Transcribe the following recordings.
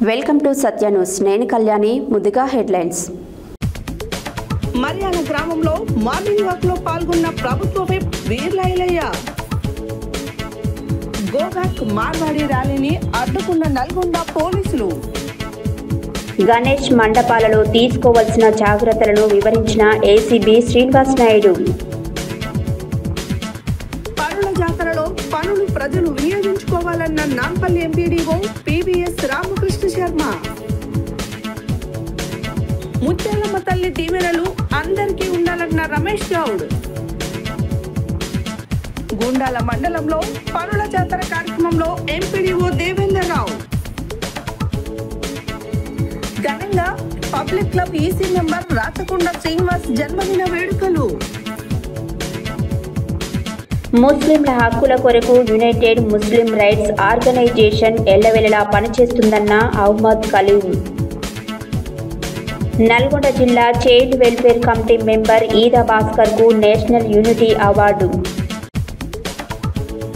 Welcome to Satya news. నేను కళ్యాణి. ముందుగా headlines. Maryala గ్రామంలో మార్నింగ్ వాక్ లో పాల్గొన్న ప్రభుత్వ విప్ వీర్లైలయ్య. గోబ్యాక్ మార్వాడి ర్యాలీని అడ్డుకున్న నల్గొండ పోలీసులు. గణేష్ మండపాలలో తీసుకోవాల్సిన జాగ్రత్తలను వివరించిన ఏసీబీ శ్రీనివాస్ నాయుడు. పనుల జాతరలో పనులు ప్రజలు వినియోగించుకోవాలన్న నాంపల్లి ఎంపీడీఓ పీవీఎస్ రామకృష్ణ శర్మ. ముత్యాలమ్మ తల్లి దీవెనలు అందరికీ ఉండాలన్న రమేష్ గౌడ్. గుండాల మండలంలో పనుల జాతర కార్యక్రమంలో ఎంపీడీఓ దేవేందర్ రావు. ఘనంగా public club EC member Rachakonda Srinivas జన్మదిన వేడుకలు. ముస్లింల హక్కుల కొరకు యునైటెడ్ ముస్లిం రైట్స్ ఆర్గనైజేషన్ ఎల్లవెల్లలా పనిచేస్తుందన్న అహ్మద్ కలీం. నల్గొండ జిల్లా child welfare committee member Eeda భాస్కర్కు national unity award.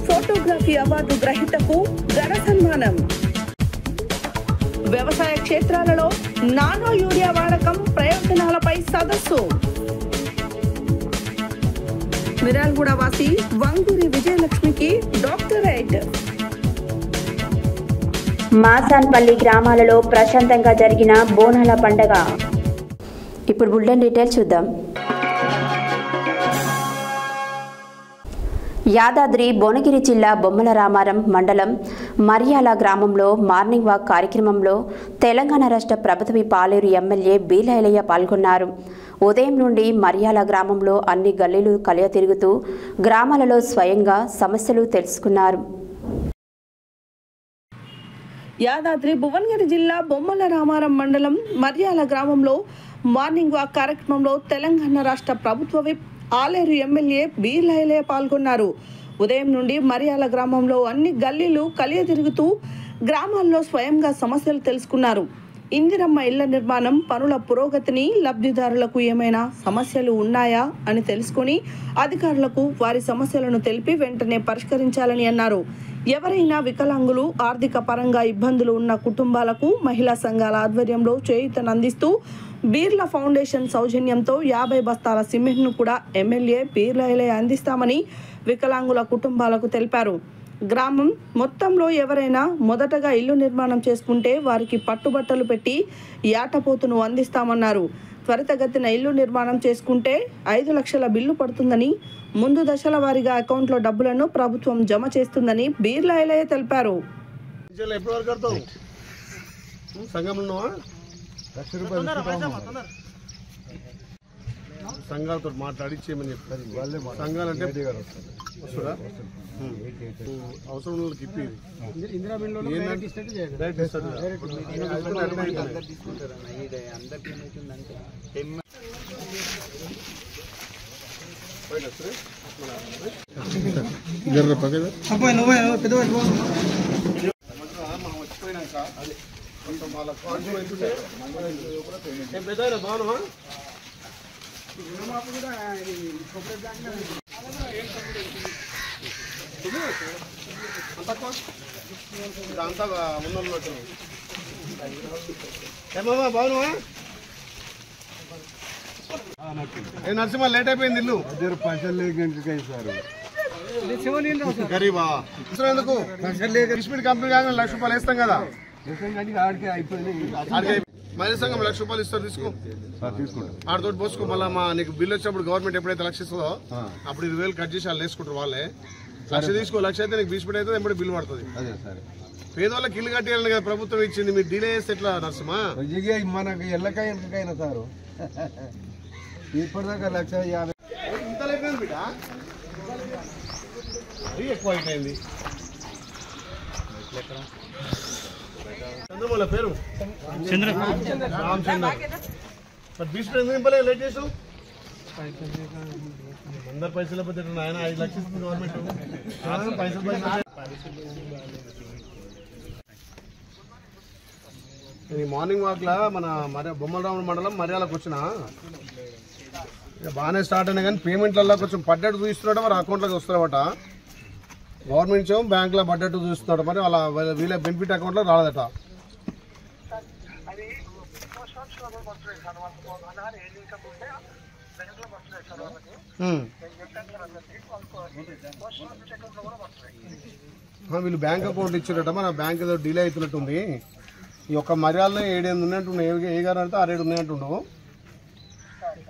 Photography award గ్రహీతకు ఘన సన్మానం. వ్యవసాయ క్షేత్రాలలో నానో యూరియా వాడకం ప్రయోజనాలపై సదస్సు. మిర్యాలగూడ వాసి వంగూరి విజయలక్ష్మికి డాక్టరేట్. మాసాన్పల్లి గ్రామాలలో ప్రశాంతంగా జరిగిన బోనాల పండగ. ఇప్పుడు బులెటిన్ డీటెయిల్స్ చూద్దాం. యాదాద్రి భువనగిరి జిల్లా బొమ్మల రామారం మండలం మర్యాల గ్రామంలో మార్నింగ్ వాక్ కార్యక్రమంలో తెలంగాణ రాష్ట్ర ప్రభుత్వ పాలేరు ఎమ్మెల్యే బీలైలయ్య పాల్గొన్నారు. ఉదయం నుండి మర్యాల గ్రామంలో అన్ని గల్లీలు కలియ తిరుగుతూ గ్రామాలలో స్వయంగా సమస్యలు తెలుసుకున్నారు. యాదాద్రి భువనగిరి జిల్లా బొమ్మల రామారం మండలం మర్యాల గ్రామంలో మార్నింగ్ వాక్ కార్యక్రమంలో తెలంగాణ రాష్ట్ర ప్రభుత్వ విప్ ఆలేరు ఎమ్మెల్యే బీలైలయ్య పాల్గొన్నారు. ఉదయం నుండి మర్యాల గ్రామంలో అన్ని గల్లీలు కలియ తిరుగుతూ గ్రామాల్లో స్వయంగా సమస్యలు తెలుసుకున్నారు. ఇందిరమ్మ ఇళ్ల నిర్మాణం పనుల పురోగతిని, లబ్ధిదారులకు ఏమైనా సమస్యలు ఉన్నాయా అని తెలుసుకుని అధికారులకు వారి సమస్యలను తెలిపి వెంటనే పరిష్కరించాలని అన్నారు. ఎవరైనా వికలాంగులు, ఆర్థిక పరంగా ఇబ్బందులు ఉన్న కుటుంబాలకు మహిళా సంఘాల ఆధ్వర్యంలో చేయూతనందిస్తూ బీర్లా ఫౌండేషన్ సౌజన్యంతో 50 బస్తాల సిమెంట్ను కూడా ఎమ్మెల్యే బీర్లైలయ్య అందిస్తామని వికలాంగుల కుటుంబాలకు తెలిపారు. గ్రామం మొత్తంలో ఎవరైనా మొదటగా ఇల్లు నిర్మాణం చేసుకుంటే వారికి పట్టుబట్టలు పెట్టి యాటపోతును అందిస్తామన్నారు. త్వరితగతిన ఇల్లు నిర్మాణం చేసుకుంటే 5 లక్షల బిల్లు పడుతుందని, ముందు దశల వారీగా అకౌంట్లో డబ్బులను ప్రభుత్వం జమ చేస్తుందని బీర్లైలయ్య తెలిపారు. సంఘాలతో మాట్లాడి చేయమని చెప్తారు. సంఘాలంటే అవసరం ఇప్పి బాగున్నా అంతా ఉన్నట్టు ఏమమ్మా బాగున్నావా? నరసింహ లేట్ అయిపోయింది ఇల్లు గరీబా ఎందుకు కంపెనీ కాగానే 1 లక్ష రూపాయలు వేస్తాం కదా. మహిళా సంఘం 1 లక్ష రూపాయలు ఇస్తారు, తీసుకో ఆడతోటి పోసుకో. మళ్ళీ నీకు బిల్లు వచ్చినప్పుడు గవర్నమెంట్ ఎప్పుడైతే 1 లక్ష ఇస్తుందో అప్పుడు 20,000 కట్ చేసి వాళ్ళు వేసుకుంటారు. వాళ్ళే 1 లక్ష తీసుకో. 1 లక్ష అయితే నీకు బీస్పెట్ అయితే ఎప్పుడు బిల్లు పడుతుంది. పేదవాళ్ళకి ఇల్లు కట్టేయాలని కదా ప్రభుత్వం ఇచ్చింది. మీరు డిలే చేస్తే ఎట్లా నరసింహ? మనకి ఎల్లకైనా సారు ఇప్పటిదాకా 1,50,000 ఇంత లేకపోయింది బిడ్డ, మరీ ఎక్కువ అయిపోయింది. చంద్రమౌళ పేరు రామచంద్ర. బీస్పెట్ ఎందుకు నింపలేదు? లేట్ చేసావు. అందరు పైసలు పోతే ఆయన 5 లక్షలు ఇస్తుంది గవర్నమెంట్. పైసలు మార్నింగ్ వాక్ లా మన బొమ్మలరాముడు మండలం మర్యాలకు వచ్చిన బాగానే స్టార్ట్ అయినా కానీ పేమెంట్లలో కొంచెం పడ్డట్టు చూస్తున్నాడు. మరి అకౌంట్లోకి వస్తున్నారట. గవర్నమెంట్ బ్యాంకులో పడ్డట్టు చూస్తున్నాడు. మరి వాళ్ళ వీళ్ళ బెనిఫిట్ అకౌంట్లో రాలేదట. వీళ్ళు బ్యాంక్ అకౌంట్ ఇచ్చారట, మన బ్యాంక్ ఏదో డిలే అవుతున్నట్టుంది. ఈ యొక్క మర్యాదలో 7 ఉన్నట్టుండే, ఏ గారు అంటే 6 ఉన్నాయంటుండవు.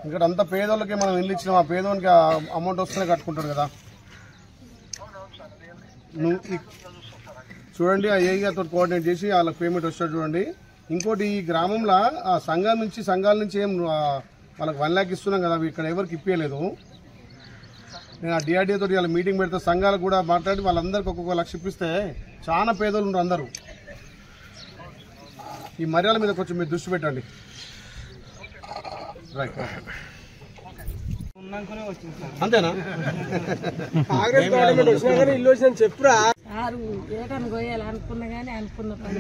ఇక్కడ అంతా పేదోళ్ళకి మనం ఇల్లు ఇచ్చినాం, ఆ పేదోనికి అమౌంట్ వస్తేనే కట్టుకుంటారు కదా. చూడండి, ఆ ఏఈతో కోఆర్డినేట్ చేసి వాళ్ళకి పేమెంట్ వస్తుంది చూడండి. ఇంకోటి, ఈ గ్రామంలో ఆ సంఘాల నుంచి ఏం వాళ్ళకి 1 lakh ఇస్తున్నాం కదా, ఇక్కడ ఎవరికి ఇప్పలేదు. నేను ఆ డిఆర్డీఏ తోటి వాళ్ళ మీటింగ్ పెడితే సంఘాలకు కూడా మాట్లాడి వాళ్ళందరికీ ఒక్కొక్క 1 lakh ఇప్పిస్తే చాలా పేదోళ్ళు ఉన్నారు అందరూ. ఈ మర్యాద మీద కొంచెం మీరు దృష్టి పెట్టండి. రైట్, అంతేనా? కాంగ్రెస్ గవర్నమెంట్ వచ్చినా కానీ ఇల్లు వచ్చిన చెప్పురా. ఏటను కోయాలనుకున్నా కానీ అనుకున్న పని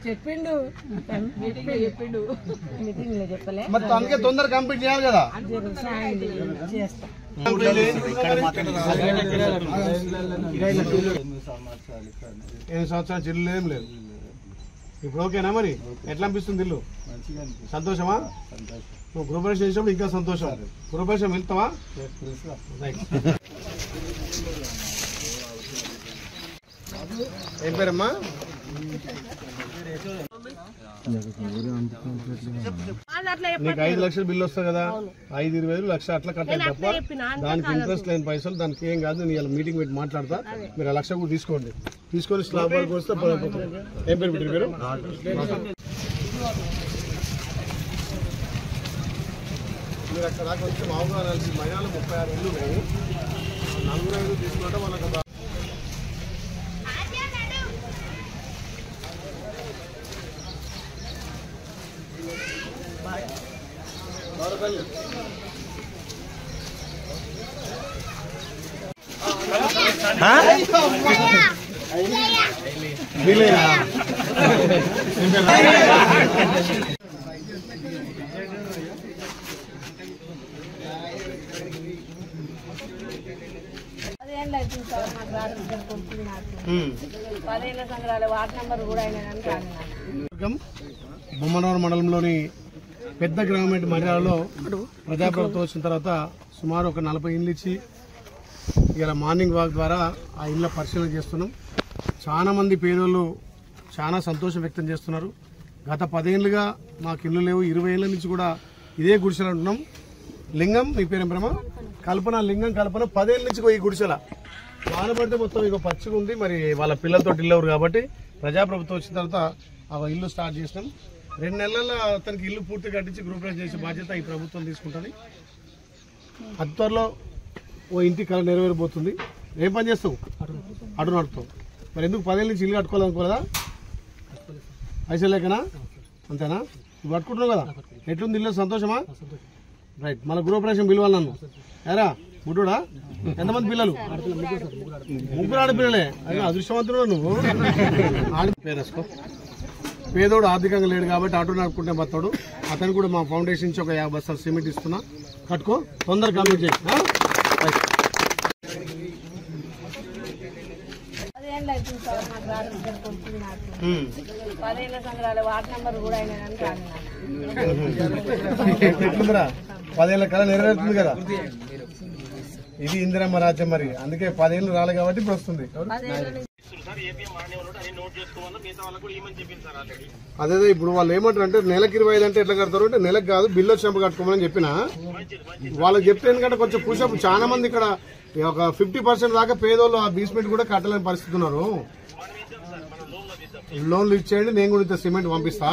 చెప్పిండు మీటింగ్ లో చెప్పలే, అందుకే తొందర కంప్లీట్ చేయాలి కదా. చేస్తా. 8 సంవత్సరాలు ఇల్లు ఏం లేదు. ఇప్పుడు ఓకేనా? మరి ఎట్లా అనిపిస్తుంది ఇల్లు? సంతోషమా? నువ్వు గృహప్రవేశం చేసినప్పుడు ఇంకా సంతోషం. గృహప్రవేశం వెళ్తావా? ఏం పేరమ్మా? నీకు 5 లక్షలు బిల్లు వస్తుంది కదా, 5-20 లక్షలు అట్లా కట్టాలి తప్ప దానికి ఇంట్రెస్ట్ లేని పైసలు, దానికి ఏం కాదు. నేను ఇలా మీటింగ్ పెట్టి మాట్లాడతా, మీరు 1 లక్ష కూడా తీసుకోండి. తీసుకొని స్లాబ్ వరకు వస్తే ఏం పేరు పెట్టారు మీరు? మీరు అక్కడ దాకా వచ్చి మామూలుగా కలిసి మహిళలు 36 ఇళ్ళు ఉన్నాయి. 4-5 తీసుకుంటే వాళ్ళకి బొమ్మనవరం మండలంలోని పెద్ద గ్రామం మర్యాలలో ప్రజాప్రభుత్వం వచ్చిన తర్వాత సుమారు ఒక 40 ఇండ్లు ఇచ్చి ఇలా మార్నింగ్ వాక్ ద్వారా ఆ ఇళ్ళ పరిశీలన చేస్తున్నాం. చాలా మంది పేదోళ్ళు చాలా సంతోషం వ్యక్తం చేస్తున్నారు. గత 10 ఏళ్ళుగా మాకు ఇల్లు లేవు, 20 ఏళ్ళ నుంచి కూడా ఇదే గుడిసెలు అంటున్నాం. లింగం, మీ పేరు బ్రహ్మ కల్పన, లింగం కల్పన 10 ఏళ్ళ నుంచి ఈ గుడిసెల వాన పడితే మొత్తం ఇక పచ్చిగా ఉంది. మరి వాళ్ళ పిల్లలతో ఇల్లవరు కాబట్టి ప్రజాప్రభుత్వం వచ్చిన తర్వాత ఆ ఇల్లు స్టార్ట్ చేసినాం. 2 నెలల్లో అతనికి ఇల్లు పూర్తి కట్టించి గృహప్రవేశం చేసే బాధ్యత ఈ ప్రభుత్వం తీసుకుంటుంది. అతి త్వరలో ఓ ఇంటి కళ నెరవేరబోతుంది. ఏం పని చేస్తావు? అటు నడుపుతావు. మరి ఎందుకు 10 ఏళ్ళ నుంచి ఇల్లు కట్టుకోవాలనుకోలేదా? పైసలు లేకనా? అంతేనా? నువ్వు కట్టుకుంటున్నావు కదా, ఎట్లుంది ఇల్లు? సంతోషమా? రైట్. మన గృహప్రవేశం పిలవాలి నన్ను. ఎరా ముట్టుడా? ఎంతమంది పిల్లలు? 3 ఆడపిల్లలే. అదే అదృష్టవంతుడు నువ్వు. పేరేసుకో. పేదోడు ఆర్థికంగా లేడు కాబట్టి ఆటో నడుపుకుంటే బతాడు. అతను కూడా మా ఫౌండేషన్ నుంచి ఒక 50 బస్తాలు సిమెంట్ ఇస్తున్నా, కట్టుకో, తొందరగా కంప్లీట్ చేయి. 10 ఏళ్ళ కళ నెరవేరుతుంది కదా. ఇది ఇందిరమ్మ రాజ్యం. మరి అందుకే 10 ఏళ్ళు రాలే కాబట్టి ఇప్పుడు వస్తుంది. అదే ఇప్పుడు వాళ్ళు ఏమంటారు అంటే నెలకు 25 అంటే ఎట్లా కడతారు అంటే, నెలకు కాదు బిల్లు వచ్చినప్పుడు కట్టుకోమని చెప్పిన వాళ్ళకి చెప్తే. ఎందుకంటే కొంచెం పుషప్ చాలా మంది ఇక్కడ ఒక 50% దాకా పేదోళ్ళు ఆ బేస్మెంట్ కూడా కట్టలేని పరిస్థితి ఉన్నారు. లోన్లు ఇచ్చేయండి, నేను కూడా ఇంత సిమెంట్ పంపిస్తా.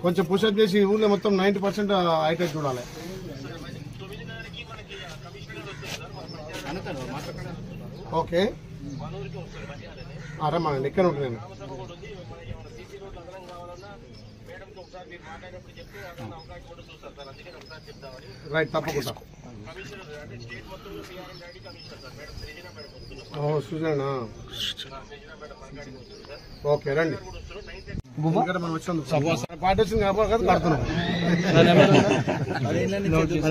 కొంచెం పుషప్ చేసి ఊళ్ళో మొత్తం 90% అయితే చూడాలి. ఓకే, రమ్మానండి, ఇక్కడ ఉంటుంది. నేను రైట్, తప్పకుండా. సుజనా, ఓకే రండి. ఎందుకంటే మనం వచ్చినందుకు పాట వచ్చింది కాబట్టి కడుతున్నాం. మరి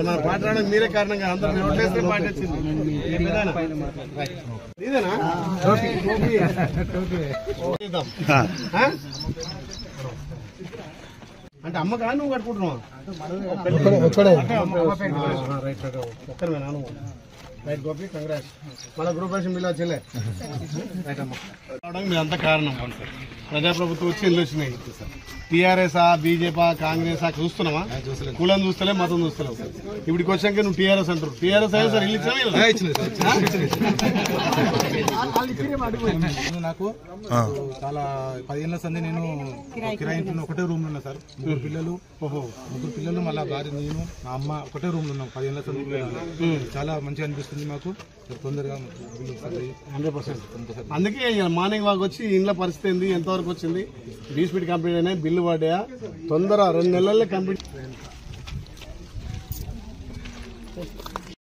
మన పాట రావడానికి మీరే కారణంగా అందరూ ఓట్లేస్తే పాట వచ్చింది. ఇదేనా అంటే అమ్మకా నువ్వు కట్టుకుంటున్నావు? ఒక్కరిమే నాను. Right Gopi, congrats. మళ్ళీ గ్రూప్ రేషన్ బిల్ వచ్చేలే. రైట్ అమ్మ. మీరు అంతా కారణం. ప్రజాప్రభుత్వం వచ్చి ఇల్లు వచ్చినాయి. టీఆర్ఎస్ బీజేపీ కాంగ్రెస్ చూస్తున్నామా? కులం చూస్తలే, మతం చూస్తలేవు. ఇప్పటికి వచ్చాక నువ్వు టీఆర్ఎస్ అంటారు. టీఆర్ఎస్ అయ్యా సార్ ఇల్లు నాకు చాలా 10 ఏళ్ల సంది నేను కిరాయించిన ఒకటే రూమ్ లో ఉన్నా సార్. ముగ్గురు పిల్లలు మళ్ళీ భార్య, నేను, మా అమ్మ ఒకటే రూమ్ లో ఉన్నాం. 10 ఏళ్ల సంది చాలా మంచిగా అనిపిస్తుంది మాకు. తొందరగా 100%. అందుకే మార్నింగ్ వాక్ వచ్చి ఇంట్లో పరిస్థితి ఏంది, ఎంతవరకు వచ్చింది, బీస్పీట్ కంప్లీట్ అయినాయి, బిల్లు పడ్డాయా, తొందర 2 నెలల్లో కంప్లీట్.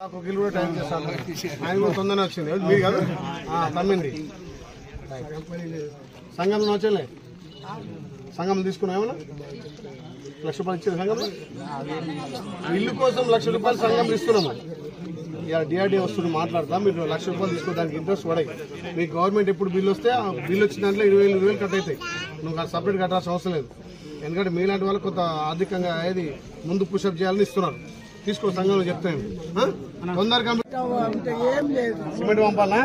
ఒక కిలో కూడా టైం చేస్తాను. ఆయన కూడా తొందరనే వచ్చింది. మీరు కాదు తమ్మింది. సంఘంలో వచ్చేలే. సంఘం తీసుకున్నాం ఏమన్నా? 1 లక్ష రూపాయలు ఇచ్చింది సంఘంలో. ఇల్లు కోసం 1 లక్ష రూపాయలు సంఘం ఇస్తున్నాము. ఇక డిఆర్డీ వస్తుంది మాట్లాడతా. మీరు 1 లక్ష రూపాయలు తీసుకోవడానికి ఇంట్రెస్ట్ పడాయి. మీకు గవర్నమెంట్ ఎప్పుడు బిల్లు వస్తే ఆ బిల్లు వచ్చిన దాంట్లో 20,000 కట్ అవుతాయి. నువ్వు సపరేట్ కట్టాల్సిన అవసరం లేదు. ఎందుకంటే మీలాంటి వాళ్ళు కొంత ఆర్థికంగా ఏది ముందు పుషప్ చేయాలని ఇస్తున్నారు. తీసుకో, సంఘంలో చెప్తాను. తొందరగా సిమెంట్ పంపాలా?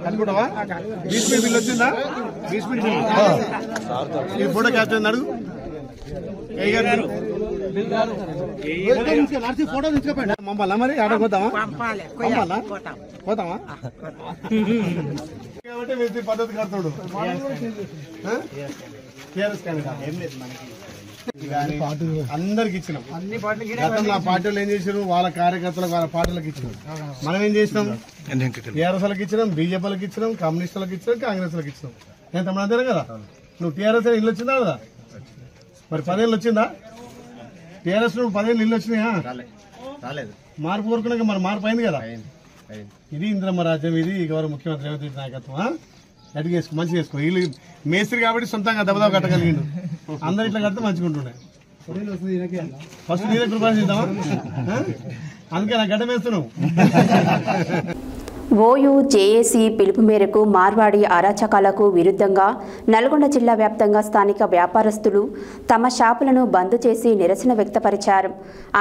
కనుకుంటావా? బీస్పీట్ బిల్ వచ్చిందా? బీస్పీట్ బిల్ ఈ ఫోటో క్యాప్చర్ అడుగు. ఫోటో తీసుకోండి. పంపాలా మరి? ఆడ పోతామా? పంపాలా? పోతామా? కాబట్టి మీరు పద్ధతి కడతాడు. అందరికి ఇచ్చినాం. గతంలో ఆ పార్టీలు ఏం చేసినారు? వాళ్ళ కార్యకర్తలకు, వాళ్ళ పార్టీలకు ఇచ్చినాం. మనం ఏం చేసినాం? టీఆర్ఎస్లకు ఇచ్చినాం, బీజేపీలకు ఇచ్చినాం, కమ్యూనిస్టులకు ఇచ్చినాం, కాంగ్రెస్లకు ఇచ్చినాం. నేను తమ అంతేనా కదా? నువ్వు టీఆర్ఎస్ ఇల్లు వచ్చిందా కదా? మరి 10 ఏళ్ళు వచ్చిందా? టీఆర్ఎస్ నువ్వు 10 ఏళ్ళు ఇల్లు వచ్చినాయా? మార్పు కోరుకున్నాక మరి మార్పు అయింది కదా. ఇది ఇంద్రమ్మ రాజ్యం, ఇది గౌరవ ముఖ్యమంత్రి రేవంత్ రెడ్డి నాయకత్వం. అడిగి వేసుకో, మంచిగా వేసుకో. వీళ్ళు మేస్త్రి కాబట్టి సొంతంగా దెబ్బదబ్బ కట్టగలిగిండు. అందరు ఇట్లా కడితే మంచిగా ఉంటుండే. ఫస్ట్ నీరే కృపా చేద్దామా? అందుకే నా గడ్డ వేస్తున్నావు. ఓయూ జేఏసీ పిలుపు మేరకు మార్వాడి అరాచకాలకు విరుద్ధంగా నల్గొండ జిల్లా వ్యాప్తంగా స్థానిక వ్యాపారస్తులు తమ షాపులను బంద్ చేసి నిరసన వ్యక్తపరిచారు.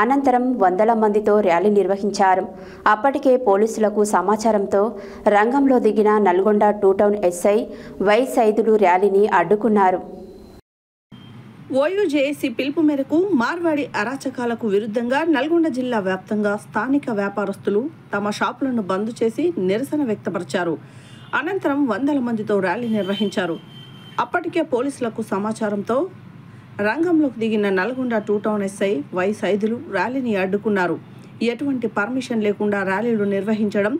అనంతరం వందల మందితో ర్యాలీ నిర్వహించారు. అప్పటికే పోలీసులకు సమాచారంతో రంగంలో దిగిన Nalgonda 2 town SI Y Saidulu ర్యాలీని అడ్డుకున్నారు. ఓయూ జేఏసీ పిలుపు మేరకు మార్వాడి అరాచకాలకు విరుద్ధంగా నల్గొండ జిల్లా వ్యాప్తంగా స్థానిక వ్యాపారస్తులు తమ షాపులను బంద్ చేసి నిరసన వ్యక్తపరిచారు. అనంతరం వందల మందితో ర్యాలీ నిర్వహించారు. అప్పటికే పోలీసులకు సమాచారంతో రంగంలోకి దిగిన Nalgonda 2 town SI Y Saidulu ర్యాలీని అడ్డుకున్నారు. ఎటువంటి పర్మిషన్ లేకుండా ర్యాలీలు నిర్వహించడం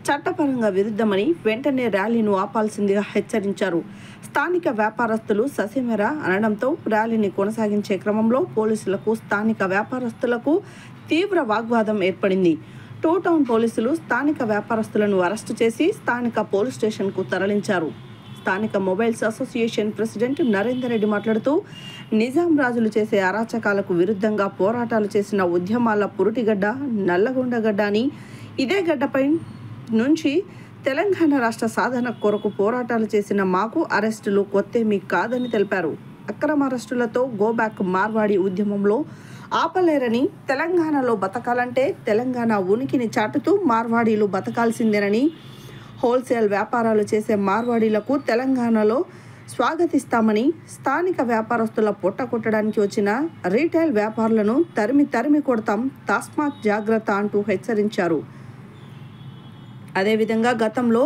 చట్టపరంగా విరుద్ధమని వెంటనే ర్యాలీను ఆపాల్సిందిగా హెచ్చరించారు. స్థానిక వ్యాపారస్తులు ససేమెర అనడంతో ర్యాలీని కొనసాగించే క్రమంలో పోలీసులకు స్థానిక వ్యాపారస్తులకు తీవ్ర వాగ్వాదం ఏర్పడింది. 2 టౌన్ పోలీసులు స్థానిక వ్యాపారస్తులను అరెస్టు చేసి స్థానిక పోలీస్ స్టేషన్కు తరలించారు. స్థానిక mobiles association president Narender Reddy మాట్లాడుతూ నిజాం రాజులు చేసే అరాచకాలకు విరుద్ధంగా పోరాటాలు చేసిన ఉద్యమాల పురుటిగడ్డ నల్లగొండగడ్డ అని, ఇదే గడ్డపై నుంచి తెలంగాణ రాష్ట్ర సాధన కొరకు పోరాటాలు చేసిన మాకు అరెస్టులు కొత్తేమీ కాదని తెలిపారు. అక్రమ అరెస్టులతో గోబ్యాక్ మార్వాడి ఉద్యమంలో ఆపలేరని, తెలంగాణలో బతకాలంటే తెలంగాణ ఉనికిని చాటుతూ మార్వాడీలు బతకాల్సిందేనని, హోల్సేల్ వ్యాపారాలు చేసే మార్వాడీలకు తెలంగాణలో స్వాగతిస్తామని, స్థానిక వ్యాపారస్తుల పొట్ట కొట్టడానికి వచ్చిన రీటైల్ వ్యాపారులను తరిమి కొడతాం, తస్మాత్ జాగ్రత్త అంటూ హెచ్చరించారు. అదేవిధంగా గతంలో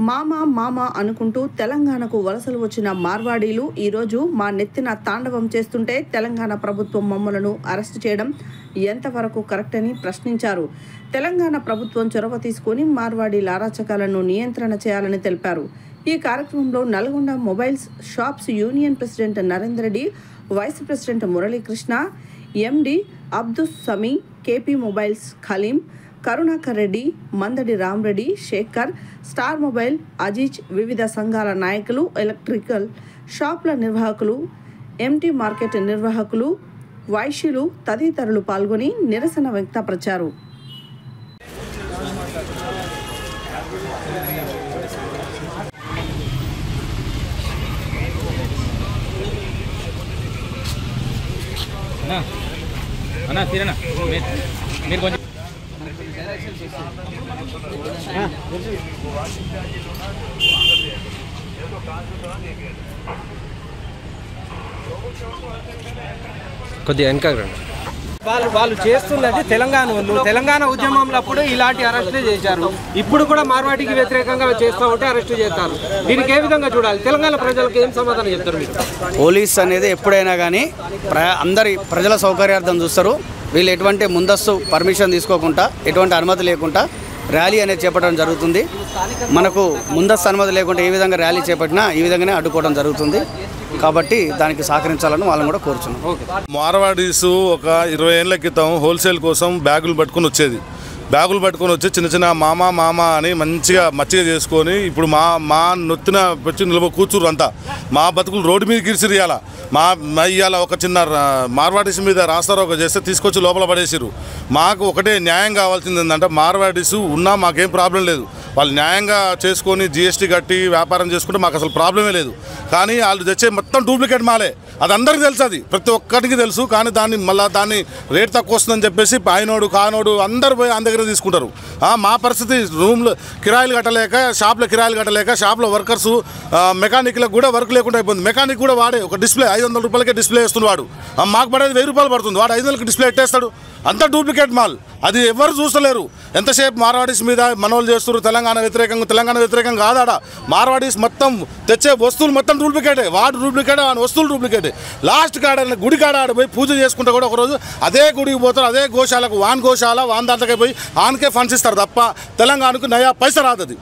మామ అనుకుంటూ తెలంగాణకు వలసలు వచ్చిన మార్వాడీలు ఈరోజు మా నెత్తిన తాండవం చేస్తుంటే తెలంగాణ ప్రభుత్వం మమ్మలను అరెస్టు చేయడం ఎంతవరకు కరెక్ట్ అని ప్రశ్నించారు. తెలంగాణ ప్రభుత్వం చొరవ తీసుకుని మార్వాడీల అరాచకాలను నియంత్రణ చేయాలని తెలిపారు. ఈ కార్యక్రమంలో Nalgonda mobiles shops union president Narender Reddy, vice president Muralikrishna, MD Abdus Sami, KP mobiles Khaleem, Karunakar Reddy, Mandadi Ramareddy, Shekhar, star mobile, Aziz, వివిధ సంఘాల నాయకులు, ఎలక్ట్రికల్ షాపుల నిర్వాహకులు, ఎంటీ మార్కెట్ నిర్వాహకులు, వైశ్యులు తదితరులు పాల్గొని నిరసన వ్యక్తపరిచారు. కొద్దిగా వెనకాల వాళ్ళు చేస్తున్నది తెలంగాణ ఉద్యమంలో అప్పుడు ఇలాంటి అరెస్టులు చేశారు. ఇప్పుడు కూడా మార్వాడికి వ్యతిరేకంగా చేస్తూ ఉంటే అరెస్టు చేస్తారు. దీనికి ఏ విధంగా చూడాలి? తెలంగాణ ప్రజలకు ఏం సమాధానం చెప్తారు మీరు? పోలీస్ అనేది ఎప్పుడైనా కానీ అందరి ప్రజల సౌకర్యార్థం చూస్తారు. వీళ్ళు ఎటువంటి ముందస్తు పర్మిషన్ తీసుకోకుండా, ఎటువంటి అనుమతి లేకుండా ర్యాలీ అనేది చేపట్టడం జరుగుతుంది. మనకు ముందస్తు అనుమతి లేకుండా ఏ విధంగా ర్యాలీ చేపట్టినా ఈ విధంగానే అడ్డుకోవడం జరుగుతుంది. కాబట్టి దానికి సహకరించాలని వాళ్ళని కూడా కోరుచున్నాం. మార్వాడీస్ ఒక 20 ఏళ్ల క్రితం హోల్సేల్ కోసం బ్యాగులు పట్టుకొని వచ్చేది. బ్యాగులు పట్టుకొని వచ్చి చిన్న చిన్న మామ అని మంచిగా మచ్చిగా చేసుకొని ఇప్పుడు మా నొత్తిన వచ్చి నిలబ కూర్చురు అంతా. మా బతుకులు రోడ్డు మీద గిరిసిరు. ఇవాళ ఒక చిన్న మార్వాడీస్ మీద రాస్తారోక చేస్తే తీసుకొచ్చి లోపల పడేసిరు. మాకు ఒకటే న్యాయం కావాల్సింది ఏంటంటే మార్వాడీస్ ఉన్నా మాకేం ప్రాబ్లం లేదు. వాళ్ళు న్యాయంగా చేసుకొని జిఎస్టీ కట్టి వ్యాపారం చేసుకుంటే మాకు అసలు ప్రాబ్లమే లేదు. కానీ వాళ్ళు తెచ్చే మొత్తం డూప్లికేట్ మాలే. అది అందరికీ తెలుసు, అది ప్రతి ఒక్కరికి తెలుసు. కానీ దాన్ని రేట్ తక్కువ వస్తుందని చెప్పేసి పాయినోడు కానోడు అందరు పోయి ఆయన దగ్గర తీసుకుంటారు. మా పరిస్థితి రూమ్లో కిరాయిలు కట్టలేక, షాప్లో కిరాయిలు కట్టలేక, షాప్లో వర్కర్సు మెకానిక్లకు కూడా వర్క్ లేకుండా అయిపోయింది. మెకానిక్ కూడా వాడే ఒక డిస్ప్లే 500 రూపాయలకే డిస్ప్లే వేస్తుంది వాడు. మాకు పడేది 1000 రూపాయలు పడుతుంది, వాడు 500కి డిస్ప్లే ఎట్టేస్తాడు. అంతా డూప్లికేట్ మాల్. అది ఎవరు చూస్తలేరు. ఎంతసేపు మార్వాడీస్ మీద మనోళ్ళు చేస్తారు. తెలంగాణ వ్యతిరేకం కాదాడ. మార్వాడీస్ మొత్తం తెచ్చే వస్తువులు మొత్తం డూప్లికేటే. వాడు డూప్లికేటే, వాడి వస్తువులు డూప్లికేటే. లాస్ట్ కాడ గుడి కాడ పోయి పూజ చేసుకుంటే కూడా ఒకరోజు అదే గుడికి పోతారు, అదే గోశాలకు గోశాల దాంట్లోకి పోయి ఆన్కే ఫండ్స్ ఇస్తారు తప్ప తెలంగాణకు నయా పైసా రాదది.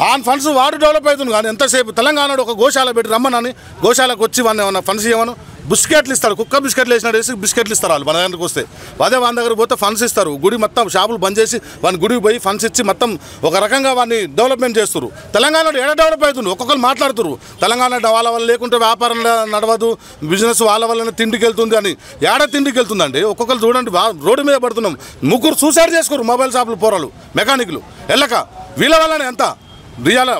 ఆన్ ఫండ్స్ వాడు డెవలప్ అవుతుంది. కానీ ఎంతసేపు తెలంగాణలో ఒక గోశాల పెట్టి రమ్మనని గోశాలకు వచ్చి వాడిని ఏమన్నా ఫండ్స్ ఇవ్వను. బిస్కెట్లు ఇస్తారు, కుక్క బిస్కెట్లు వేసినట్టు వేసి బిస్కెట్లు ఇస్తారు వాళ్ళు మన దగ్గరకు వస్తే. అదే వాళ్ళ దగ్గర పోతే ఫండ్స్ ఇస్తారు. గుడి మొత్తం షాపులు బంద్ చేసి వాడిని గుడికి పోయి ఫండ్స్ ఇచ్చి మొత్తం ఒక రకంగా వాడిని డెవలప్మెంట్ చేస్తారు. తెలంగాణలో ఏడ డెవలప్ అవుతుంది? ఒక్కొక్కరు మాట్లాడుతున్నారు తెలంగాణ వాళ్ళ వల్ల లేకుంటే వ్యాపారం నడవదు, బిజినెస్ వాళ్ళ వల్లనే తిండికి వెళ్తుంది అని. ఏడ తిండికి వెళ్తుందండి? ఒక్కొక్కరు చూడండి, రోడ్డు మీద పడుతున్నాం. 3 సూసైడ్ చేసుకోరు మొబైల్ షాపులు పోరాలు మెకానిక్లు వెళ్ళక. వీళ్ళ వల్లనే ఎంత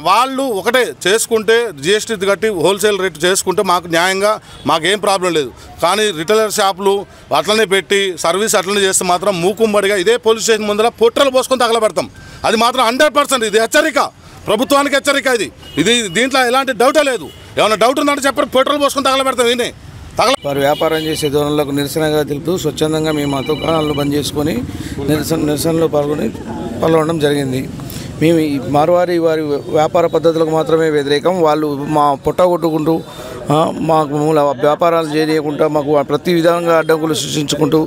వాళ్ళు ఒకటే చేసుకుంటే జిఎస్టీ కట్టి హోల్సేల్ రేటు చేసుకుంటే మాకు న్యాయంగా మాకేం ప్రాబ్లం లేదు. కానీ రిటైలర్ షాపులు అట్లనే పెట్టి సర్వీస్ అట్లనే చేస్తే మాత్రం మూకుంబడిగా ఇదే పోలీస్ స్టేషన్ ముందర పొట్రలు పోసుకొని తగలబెడతాం. అది మాత్రం 100%. ఇది హెచ్చరిక, ప్రభుత్వానికి హెచ్చరిక. ఇది దీంట్లో ఎలాంటి డౌటే లేదు. ఏమైనా డౌట్ ఉందంటే చెప్పండి, పెట్రోల్ పోసుకొని తగలబెడతాం. ఈయనే వారు వ్యాపారం చేసే ధోరణులకు నిరసనగా తెలుపుతూ స్వచ్ఛందంగా మేము మా దుకాణాలను బంద్ చేసుకొని నిరసనలో పాల్గొనడం జరిగింది. మేము ఈ మార్వాడి వారి వ్యాపార పద్ధతులకు మాత్రమే వ్యతిరేకం. వాళ్ళు మా పొట్ట కొట్టుకుంటూ మాకు మమ్మల్ని వ్యాపారాలు చేయకుండా మాకు ప్రతి విధంగా అడ్డంకులు సృష్టించుకుంటూ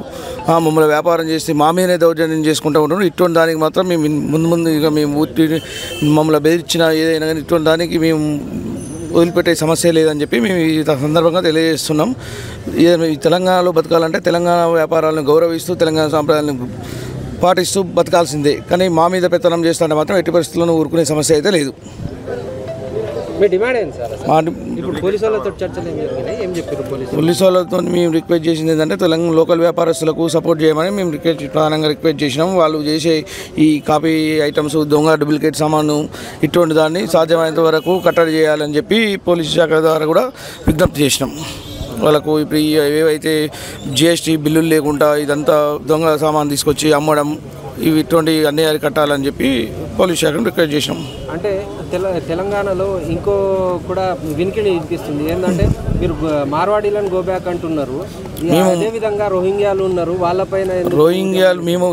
మమ్మల్ని వ్యాపారం చేసి మా మీదనే దౌర్జన్యం చేసుకుంటూ ఉంటాం. ఇటువంటి దానికి మాత్రం మేము ముందు ఇక మేము మమ్మల్ని బెదిరించిన ఏదైనా కానీ ఇటువంటి దానికి మేము వదిలిపెట్టే సమస్య లేదని చెప్పి మేము ఈ సందర్భంగా తెలియజేస్తున్నాం. తెలంగాణలో బతకాలంటే తెలంగాణ వ్యాపారాలను గౌరవిస్తూ తెలంగాణ సాంప్రదాయాలను పాటిస్తూ బతకాల్సిందే. కానీ మా మీద పెత్తనం చేస్తుంటే మాత్రం ఎట్టి పరిస్థితుల్లో ఊరుకునే సమస్య అయితే లేదు. పోలీసు వాళ్ళతో మేము రిక్వెస్ట్ చేసింది ఏంటంటే తెలంగాణ లోకల్ వ్యాపారస్తులకు సపోర్ట్ చేయమని మేము ప్రధానంగా రిక్వెస్ట్ చేసినాం. వాళ్ళు చేసే ఈ కాపీ ఐటమ్స్, దొంగ డూప్లికేట్ సామాను ఇటువంటి దాన్ని సాధ్యమైనంత వరకు కట్టడి చేయాలని చెప్పి పోలీసు శాఖ ద్వారా కూడా విజ్ఞప్తి చేసినాం. వాళ్ళకు ఇప్పుడు ఏవైతే జిఎస్టీ బిల్లులు లేకుండా ఇదంతా దొంగ సామాన్ తీసుకొచ్చి అమ్మడం ఇటువంటి అన్ని కట్టాలని చెప్పి పోలీస్ శాఖను రిక్వెస్ట్ చేసినాం. అంటే తెలంగాణలో ఇంకో కూడా వినికిడి వినిపిస్తుంది ఏంటంటే మీరు మార్వాడీలను గోబ్యాక్ అంటున్నారు. అదేవిధంగా రోహింగ్యాలు ఉన్నారు, వాళ్ళపైన రోహింగ్యాలు మేము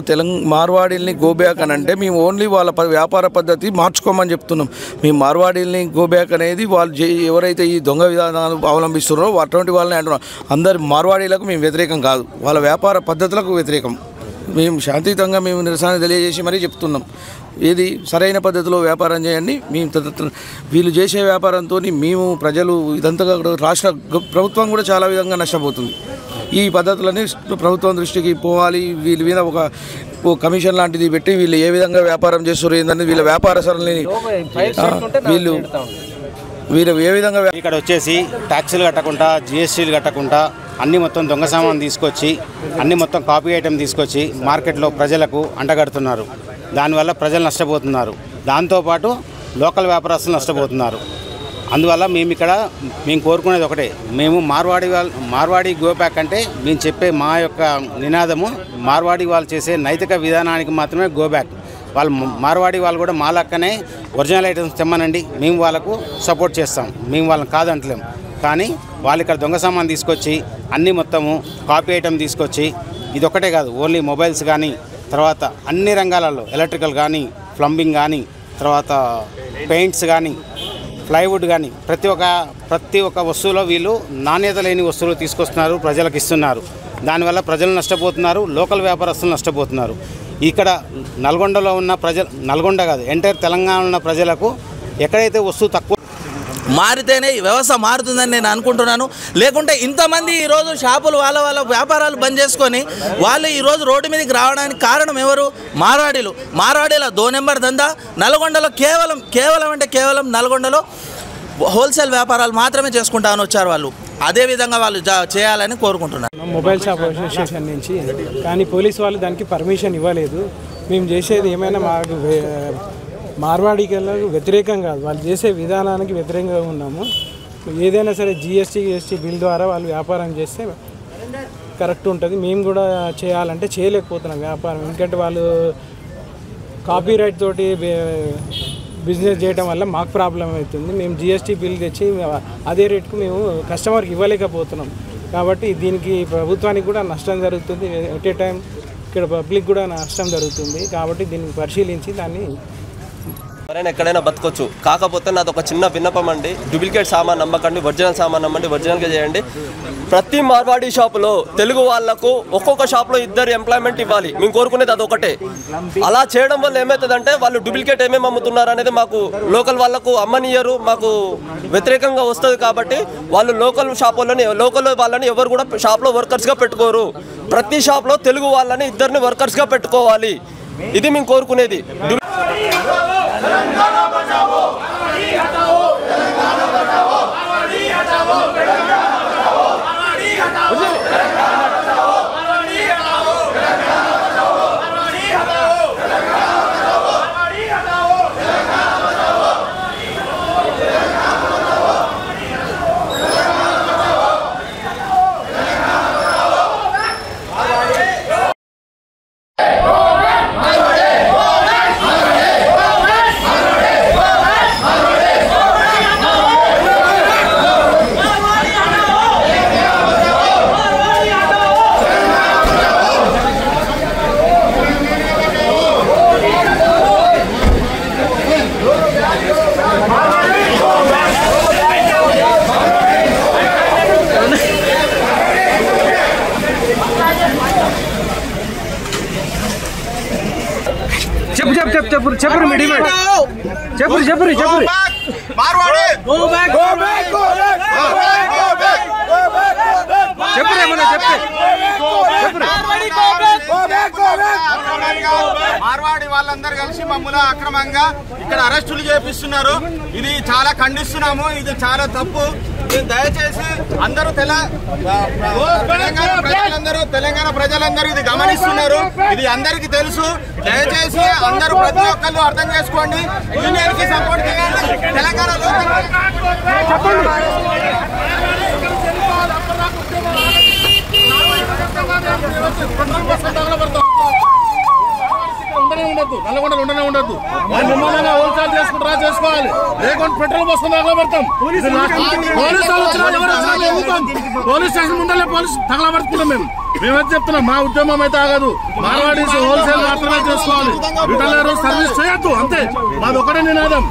మార్వాడీల్ని గోబ్యాక్ అని అంటే మేము ఓన్లీ వాళ్ళ వ్యాపార పద్ధతి మార్చుకోమని చెప్తున్నాం. మేము మార్వాడీల్ని గోబ్యాక్ అనేది వాళ్ళు ఎవరైతే ఈ దొంగ విధానాలు అవలంబిస్తున్నారో అటువంటి వాళ్ళని అంటున్నాం. అందరు మార్వాడీలకు మేము వ్యతిరేకం కాదు, వాళ్ళ వ్యాపార పద్ధతులకు వ్యతిరేకం. మేము శాంతియుతంగా మేము నిరసన తెలియజేసి మరీ చెప్తున్నాం. ఏది సరైన పద్ధతిలో వ్యాపారం చేయండి. మేము వీళ్ళు చేసే వ్యాపారంతో మేము ప్రజలు ఇదంతా రాష్ట్ర ప్రభుత్వం కూడా చాలా విధంగా నష్టపోతుంది. ఈ పద్ధతులని ప్రభుత్వం దృష్టికి పోవాలి. వీళ్ళ మీద ఒక కమిషన్ లాంటిది పెట్టి వీళ్ళు ఏ విధంగా వ్యాపారం చేస్తారు ఏంటంటే వీళ్ళ వ్యాపార సరళిని వీళ్ళు వీరు ఏ విధంగా ఇక్కడ వచ్చేసి ట్యాక్సీలు కట్టకుండా జిఎస్టీలు కట్టకుండా అన్ని మొత్తం దొంగ సామాన్ తీసుకొచ్చి అన్ని మొత్తం కాపీ ఐటెం తీసుకొచ్చి మార్కెట్లో ప్రజలకు అంటగడుతున్నారు. దానివల్ల ప్రజలు నష్టపోతున్నారు. దాంతోపాటు లోకల్ వ్యాపారస్తులు నష్టపోతున్నారు. అందువల్ల మేము కోరుకునేది ఒకటే, మేము మార్వాడి గో బ్యాక్ అంటే మేము చెప్పే మా యొక్క నినాదము మార్వాడి వాళ్ళు చేసే నైతిక విధానానికి మాత్రమే గో బ్యాక్. వాళ్ళు మార్వాడి వాళ్ళు కూడా మా లెక్కనే ఒరిజినల్ ఐటమ్స్ తెమ్మనండి, మేము వాళ్ళకు సపోర్ట్ చేస్తాం, మేము వాళ్ళని కాదంటలేము. కానీ వాళ్ళు ఇక్కడ దొంగ సామాన్ తీసుకొచ్చి అన్నీ మొత్తము కాపీ ఐటమ్ తీసుకొచ్చి ఇదొక్కటే కాదు, ఓన్లీ మొబైల్స్ కానీ తర్వాత అన్ని రంగాలలో ఎలక్ట్రికల్ కానీ ప్లంబింగ్ కానీ తర్వాత పెయింట్స్ కానీ ప్లైవుడ్ కానీ ప్రతి ఒక్క వస్తువులో వీళ్ళు నాణ్యత లేని వస్తువులు తీసుకొస్తున్నారు, ప్రజలకు ఇస్తున్నారు. దానివల్ల ప్రజలు నష్టపోతున్నారు, లోకల్ వ్యాపారస్తులు నష్టపోతున్నారు. ఇక్కడ నల్గొండలో ఉన్న నల్గొండ కాదు ఎంటైర్ తెలంగాణ ఉన్న ప్రజలకు ఎక్కడైతే వస్తువు తక్కువ మారితేనే ఈ వ్యవస్థ మారుతుందని నేను అనుకుంటున్నాను. లేకుంటే ఇంతమంది ఈరోజు షాపులు వాళ్ళ వ్యాపారాలు బంద్ చేసుకొని వాళ్ళు ఈరోజు రోడ్డు మీదకి రావడానికి కారణం ఎవరు? మార్వాడీల 2 నెంబర్ దందా. నల్గొండలో కేవలం నల్గొండలో హోల్సేల్ వ్యాపారాలు మాత్రమే చేసుకుంటామని వచ్చారు వాళ్ళు. అదేవిధంగా వాళ్ళు చేయాలని కోరుకుంటున్నారు. మొబైల్ షాప్ అసోసియేషన్ నుంచి, కానీ పోలీసు వాళ్ళు దానికి పర్మిషన్ ఇవ్వలేదు. మేము చేసేది ఏమైనా మార్వాడీలకు వ్యతిరేకం కాదు, వాళ్ళు చేసే విధానానికి వ్యతిరేకంగా ఉన్నాము. ఏదైనా సరే జిఎస్టీ బిల్ ద్వారా వాళ్ళు వ్యాపారం చేస్తే కరెక్ట్ ఉంటుంది. మేము కూడా చేయాలంటే చేయలేకపోతున్నాం వ్యాపారం, ఎందుకంటే వాళ్ళు కాపీరైట్ తోటి బిజినెస్ చేయడం వల్ల మాకు ప్రాబ్లం అవుతుంది. మేము జిఎస్టీ బిల్ తెచ్చి అదే రేటుకు మేము కస్టమర్కి ఇవ్వలేకపోతున్నాం. కాబట్టి దీనికి ప్రభుత్వానికి కూడా నష్టం జరుగుతుంది, ఎట్ ఏ టైం ఇక్కడ పబ్లిక్ కూడా నష్టం జరుగుతుంది. కాబట్టి దీన్ని పరిశీలించి దాన్ని ఎవరైనా ఎక్కడైనా బతకొచ్చు. కాకపోతే నాది ఒక చిన్న విన్నపం అండి, డూప్లికేట్ సామాన్ నమ్మకండి, ఒరిజినల్ సామాన్ నమ్మండి, ఒరిజినల్గా చేయండి. ప్రతి మార్వాడి షాపులో తెలుగు వాళ్లకు ఒక్కొక్క షాప్లో 2 ఎంప్లాయ్మెంట్ ఇవ్వాలి. మేము కోరుకునేది అదొకటే. అలా చేయడం వల్ల ఏమవుతుందంటే వాళ్ళు డూప్లికేట్ ఏమేమి అమ్ముతున్నారు అనేది మాకు లోకల్ వాళ్ళకు అమ్మనియరు, మాకు వ్యతిరేకంగా వస్తుంది. కాబట్టి వాళ్ళు లోకల్ వాళ్ళని ఎవరు కూడా షాప్లో వర్కర్స్గా పెట్టుకోరు. ప్రతి షాప్లో తెలుగు వాళ్ళని 2 వర్కర్స్గా పెట్టుకోవాలి. ఇది మేము కోరుకునేది. చెప్పరు మీ డిమాండ్ చెప్పరు ఏమన్నా మార్వాడి వాళ్ళందరూ కలిసి మమ్మల్ని అక్రమంగా ఇక్కడ అరెస్టులు చేపిస్తున్నారు. ఇది చాలా ఖండిస్తున్నాము, ఇది చాలా తప్పు. దయచేసి అందరూ తెలంగాణ ప్రజలందరూ ఇది గమనిస్తున్నారు, ఇది అందరికీ తెలుసు. దయచేసి అందరూ ప్రతి ఒక్కళ్ళు అర్థం చేసుకోండి, యూనియన్ కి సపోర్ట్ చేయండి. తెలంగాణలో నల్లగొండలు ఉండనే ఉండద్దు. నిర్మాణంగా హోల్సేల్ చేసుకుంటారా చేసుకోవాలి, లేకుంటే పెట్రోల్ పోసుకుని తగలబెడతాం. పోలీస్ స్టేషన్ ముందరే తగలబెడుతున్నాం. మేమైతే చెప్తున్నాం, మా ఉద్యమం అయితే ఆగదు. మార్వాడీస్ హోల్సేల్ మాత్రమే చేసుకోవాలి, రిటైలర్ సర్వీస్ చేయొద్దు, అంతే. మాది ఒకటే నినాదం.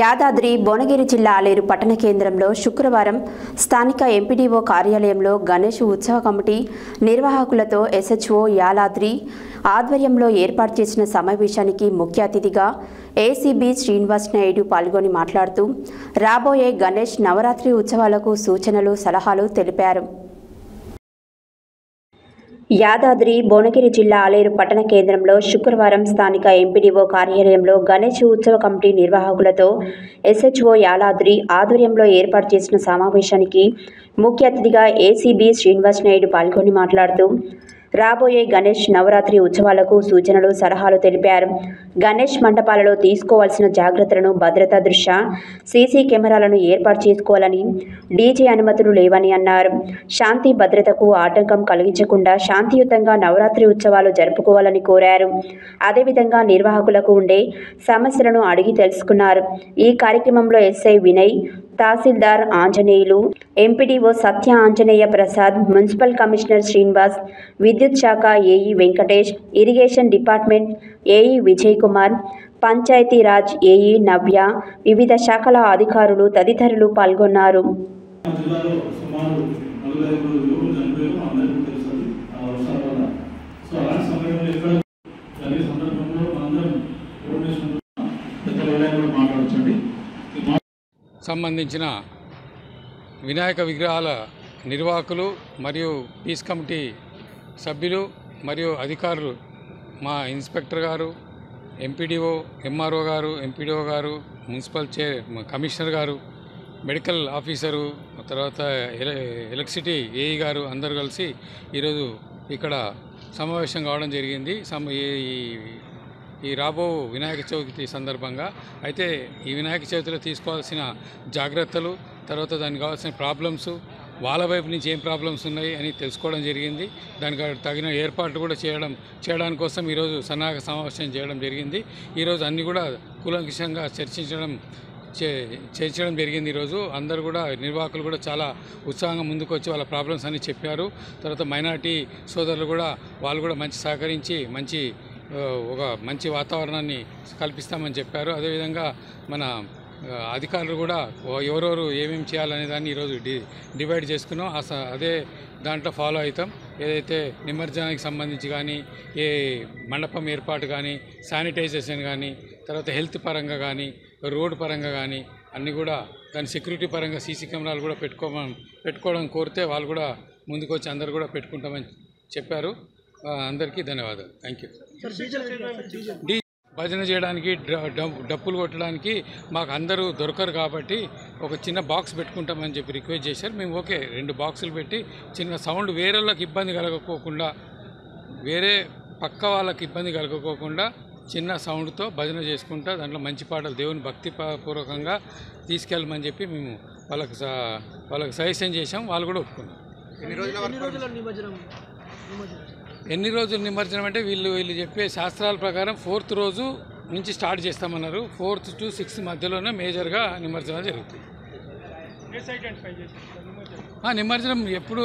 యాదాద్రి భువనగిరి జిల్లా ఆలేరు పట్టణ కేంద్రంలో శుక్రవారం స్థానిక ఎంపీడీఓ కార్యాలయంలో గణేష్ ఉత్సవ కమిటీ నిర్వాహకులతో ఎస్హెచ్ఓ యాదాద్రి ఆధ్వర్యంలో ఏర్పాటు చేసిన సమావేశానికి ముఖ్య అతిథిగా ఏసీబీ శ్రీనివాస్ నాయుడు పాల్గొని మాట్లాడుతూ రాబోయే గణేష్ నవరాత్రి ఉత్సవాలకు సూచనలు సలహాలు తెలిపారు. యాదాద్రి భువనగిరి జిల్లా ఆలేరు పట్టణ కేంద్రంలో శుక్రవారం స్థానిక ఎంపీడీఓ కార్యాలయంలో గణేష్ ఉత్సవ కమిటీ నిర్వాహకులతో ఎస్హెచ్ఓ యాదాద్రి ఆధ్వర్యంలో ఏర్పాటు చేసిన సమావేశానికి ముఖ్య అతిథిగా ఏసీబీ శ్రీనివాస్ నాయుడు పాల్గొని మాట్లాడుతూ రాబోయే గణేష్ నవరాత్రి ఉత్సవాలకు సూచనలు సలహాలు తెలిపారు. గణేష్ మండపాలలో తీసుకోవాల్సిన జాగ్రత్తలను భద్రతా దృష్ట్యా సీసీ కెమెరాలను ఏర్పాటు చేసుకోవాలని, డీజే అనుమతులు లేవని అన్నారు. శాంతి భద్రతకు ఆటంకం కలిగించకుండా శాంతియుతంగా నవరాత్రి ఉత్సవాలు జరుపుకోవాలని కోరారు. అదేవిధంగా నిర్వాహకులకు ఉండే సమస్యలను అడిగి తెలుసుకున్నారు. ఈ కార్యక్రమంలో SI Vinay, tahsildar Anjaneyulu, MPDO Satya Anjaneya Prasad, municipal commissioner Srinivas, విద్యుత్ శాఖ AE Venkatesh, irrigation department AE Vijay Kumar, Panchayati Raj AE Navya, వివిధ శాఖల అధికారులు తదితరులు పాల్గొన్నారు. సంబంధించిన వినాయక విగ్రహాల నిర్వాహకులు మరియు పీస్ కమిటీ సభ్యులు మరియు అధికారులు, మా ఇన్స్పెక్టర్ గారు, ఎంపీడీఓ, ఎంఆర్ఓ గారు, ఎంపీడీఓ గారు, మున్సిపల్ కమిషనర్ గారు, మెడికల్ ఆఫీసరు, తర్వాత ఎలక్ట్రిసిటీ ఏఈ గారు అందరూ కలిసి ఈరోజు ఇక్కడ సమావేశం కావడం జరిగింది. ఈ రాబో వినాయక చవితి సందర్భంగా అయితే ఈ వినాయక చవితిలో తీసుకోవాల్సిన జాగ్రత్తలు, తర్వాత దానికి కావాల్సిన ప్రాబ్లమ్స్, వాళ్ళ వైపు నుంచి ఏం ప్రాబ్లమ్స్ ఉన్నాయి అని తెలుసుకోవడం జరిగింది. దానికి తగిన ఏర్పాట్లు కూడా చేయడానికి కోసం ఈరోజు సన్నాహక సమావేశం చేయడం జరిగింది. ఈరోజు అన్నీ కూడా కూలంకషంగా చర్చించడం జరిగింది. ఈరోజు అందరూ కూడా నిర్వాహకులు కూడా చాలా ఉత్సాహంగా ముందుకు వచ్చి వాళ్ళ ప్రాబ్లమ్స్ అన్ని చెప్పారు. తర్వాత మైనారిటీ సోదరులు కూడా వాళ్ళు కూడా మంచి సహకరించి ఒక మంచి వాతావరణాన్ని కల్పిస్తామని చెప్పారు. అదేవిధంగా మన అధికారులు కూడా ఎవరెవరు ఏమేమి చేయాలనే దాన్ని ఈరోజు డివైడ్ చేసుకున్నాం. అదే దాంట్లో ఫాలో అవుతాం. ఏదైతే నిమజ్జనానికి సంబంధించి కానీ, ఏ మండపం ఏర్పాటు కానీ, శానిటైజేషన్ కానీ, తర్వాత హెల్త్ పరంగా కానీ, రోడ్ పరంగా కానీ అన్నీ కూడా దాని సెక్యూరిటీ పరంగా సీసీ కెమెరాలు కూడా పెట్టుకోవడం కోరితే వాళ్ళు కూడా ముందుకు వచ్చి అందరు కూడా పెట్టుకుంటామని చెప్పారు. అందరికీ ధన్యవాదాలు. Thank you. భజన చేయడానికి, డప్పులు కొట్టడానికి మాకు అందరూ దొరకరు కాబట్టి ఒక చిన్న బాక్స్ పెట్టుకుంటామని చెప్పి రిక్వెస్ట్ చేశారు. మేము ఓకే 2 బాక్సులు పెట్టి చిన్న సౌండ్ వేరే వాళ్ళకి ఇబ్బంది కలగకోకుండా, వేరే పక్క వాళ్ళకి ఇబ్బంది కలగకోకుండా చిన్న సౌండ్తో భజన చేసుకుంటా దాంట్లో మంచి పాటలు దేవుని భక్తిపూర్వకంగా తీసుకెళ్ళమని చెప్పి మేము వాళ్ళకి సజెషన్ చేసాం. వాళ్ళు కూడా ఒప్పుకున్నారు. ఎన్ని రోజులు నిమజ్జనం అంటే వీళ్ళు చెప్పే శాస్త్రాల ప్రకారం 4th రోజు నుంచి స్టార్ట్ చేస్తామన్నారు. 4th to 6th మధ్యలోనే మేజర్గా నిమజ్జనం జరుగుతుంది. నిమజ్జనం ఎప్పుడు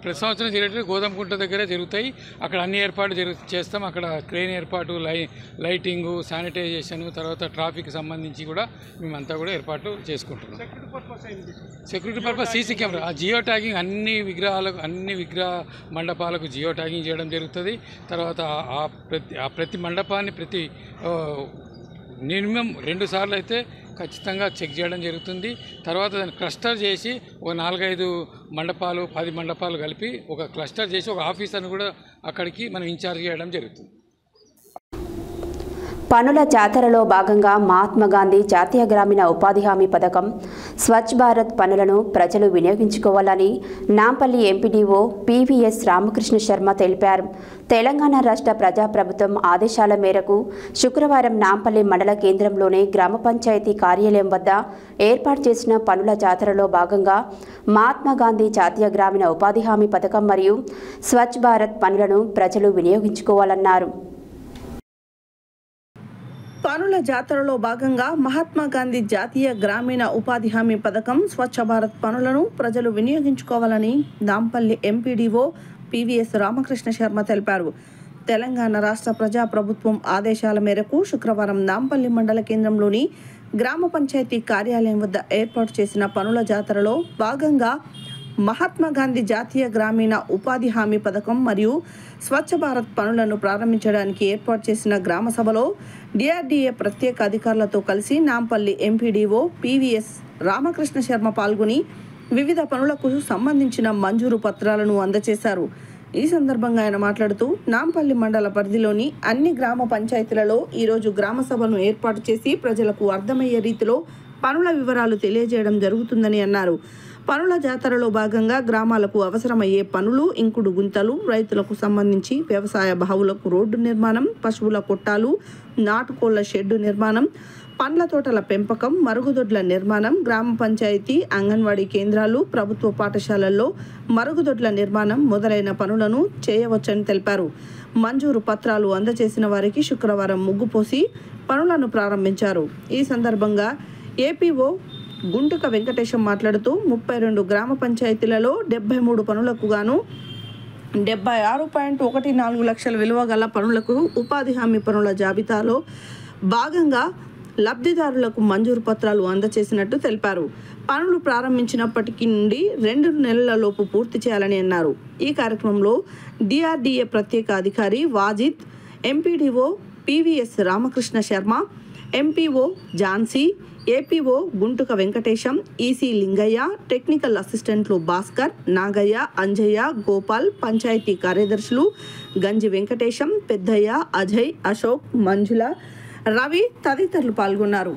ప్రతి సంవత్సరం జరిగేటప్పుడు గోదాంకుంట దగ్గర జరుగుతాయి. అక్కడ అన్ని ఏర్పాట్లు చేస్తాం. అక్కడ క్రేన్ ఏర్పాటు, లైటింగు, శానిటైజేషన్, తర్వాత ట్రాఫిక్ సంబంధించి కూడా మేమంతా కూడా ఏర్పాట్లు చేసుకుంటున్నాం. Security purpose CC camera, geo tagging అన్ని విగ్రహ మండపాలకు జియో ట్యాగింగ్ చేయడం జరుగుతుంది. తర్వాత ప్రతి మండపాన్ని మినిమం 2 సార్లు అయితే ఖచ్చితంగా చెక్ చేయడం జరుగుతుంది. తర్వాత దాన్ని క్లస్టర్ చేసి ఒక 4-5 మండపాలు, 10 మండపాలు కలిపి ఒక క్లస్టర్ చేసి ఒక ఆఫీసర్ని కూడా అక్కడికి మనం ఇన్ఛార్జ్ చేయడం జరుగుతుంది. పనుల జాతరలో భాగంగా మహాత్మా గాంధీ జాతీయ గ్రామీణ ఉపాధి హామీ పథకం స్వచ్ఛ భారత్ పనులను ప్రజలు వినియోగించుకోవాలని నాంపల్లి ఎంపీడీఓ పీవీఎస్ రామకృష్ణ శర్మ తెలిపారు. తెలంగాణ రాష్ట్ర ప్రజాప్రభుత్వం ఆదేశాల మేరకు శుక్రవారం నాంపల్లి మండల కేంద్రంలోని గ్రామ పంచాయతీ కార్యాలయం వద్ద ఏర్పాటు చేసిన పనుల జాతరలో భాగంగా మహాత్మా గాంధీ జాతీయ గ్రామీణ ఉపాధి హామీ పథకం మరియు స్వచ్ఛ భారత్ పనులను ప్రజలు వినియోగించుకోవాలన్నారు. పనుల జాతరలో భాగంగా మహాత్మా గాంధీ జాతీయ గ్రామీణ ఉపాధి హామీ పథకం స్వచ్ఛ భారత్ పనులను ప్రజలు వినియోగించుకోవాలని నాంపల్లి ఎంపీడీఓ పీవీఎస్ రామకృష్ణ శర్మ తెలిపారు. తెలంగాణ రాష్ట్ర ప్రజాప్రభుత్వం ఆదేశాల మేరకు శుక్రవారం నాంపల్లి మండల కేంద్రంలోని గ్రామ పంచాయతీ కార్యాలయం వద్ద ఏర్పాటు చేసిన పనుల జాతరలో భాగంగా మహాత్మా గాంధీ జాతీయ గ్రామీణ ఉపాధి హామీ పథకం మరియు స్వచ్ఛ భారత్ పనులను ప్రారంభించడానికి ఏర్పాటు చేసిన గ్రామ సభలో డిఆర్డీఏ ప్రత్యేక అధికారులతో కలిసి నాంపల్లి ఎంపీడీఓ పీవీఎస్ రామకృష్ణ శర్మ పాల్గొని వివిధ పనులకు సంబంధించిన మంజూరు పత్రాలను అందజేశారు. ఈ సందర్భంగా ఆయన మాట్లాడుతూ నాంపల్లి మండల పరిధిలోని అన్ని గ్రామ పంచాయతీలలో ఈరోజు గ్రామ సభను ఏర్పాటు చేసి ప్రజలకు అర్థమయ్యే రీతిలో పనుల వివరాలు తెలియజేయడం జరుగుతుందని అన్నారు. పనుల జాతరలో భాగంగా గ్రామాలకు అవసరమయ్యే పనులు, ఇంకుడు గుంతలు, రైతులకు సంబంధించి వ్యవసాయ బావులకు రోడ్డు నిర్మాణం, పశువుల కొట్టాలు, నాటుకోళ్ల షెడ్డు నిర్మాణం, పండ్ల తోటల పెంపకం, మరుగుదొడ్ల నిర్మాణం, గ్రామ పంచాయతీ, అంగన్వాడీ కేంద్రాలు, ప్రభుత్వ పాఠశాలల్లో మరుగుదొడ్ల నిర్మాణం మొదలైన పనులను చేయవచ్చని తెలిపారు. మంజూరు పత్రాలు అందజేసిన వారికి శుక్రవారం ముగ్గుపోసి పనులను ప్రారంభించారు. ఈ సందర్భంగా ఏపీఓ గుంటుక వెంకటేశం మాట్లాడుతూ 32 గ్రామ పంచాయతీలలో 73 పనులకు గాను 76.14 లక్షల విలువ గల పనులకు ఉపాధి హామీ పనుల జాబితాలో భాగంగా లబ్ధిదారులకు మంజూరు పత్రాలు అందజేసినట్టు తెలిపారు. పనులు ప్రారంభించినప్పటికీ నుండి 2 నెలలలోపు పూర్తి చేయాలని అన్నారు. ఈ కార్యక్రమంలో డిఆర్డీఏ ప్రత్యేక అధికారి Wajid, MPDO PVS Ramakrishna Sharma, MPO Jhansi, APO Guntuka Venkatesham, EC Lingaiah, technical అసిస్టెంట్లు భాస్కర్, నాగయ్య, అంజయ్య, గోపాల్, పంచాయతీ కార్యదర్శులు గంజి వెంకటేశం, పెద్దయ్య, అజయ్, అశోక్, మంజుల, రవి తదితరులు పాల్గొన్నారు.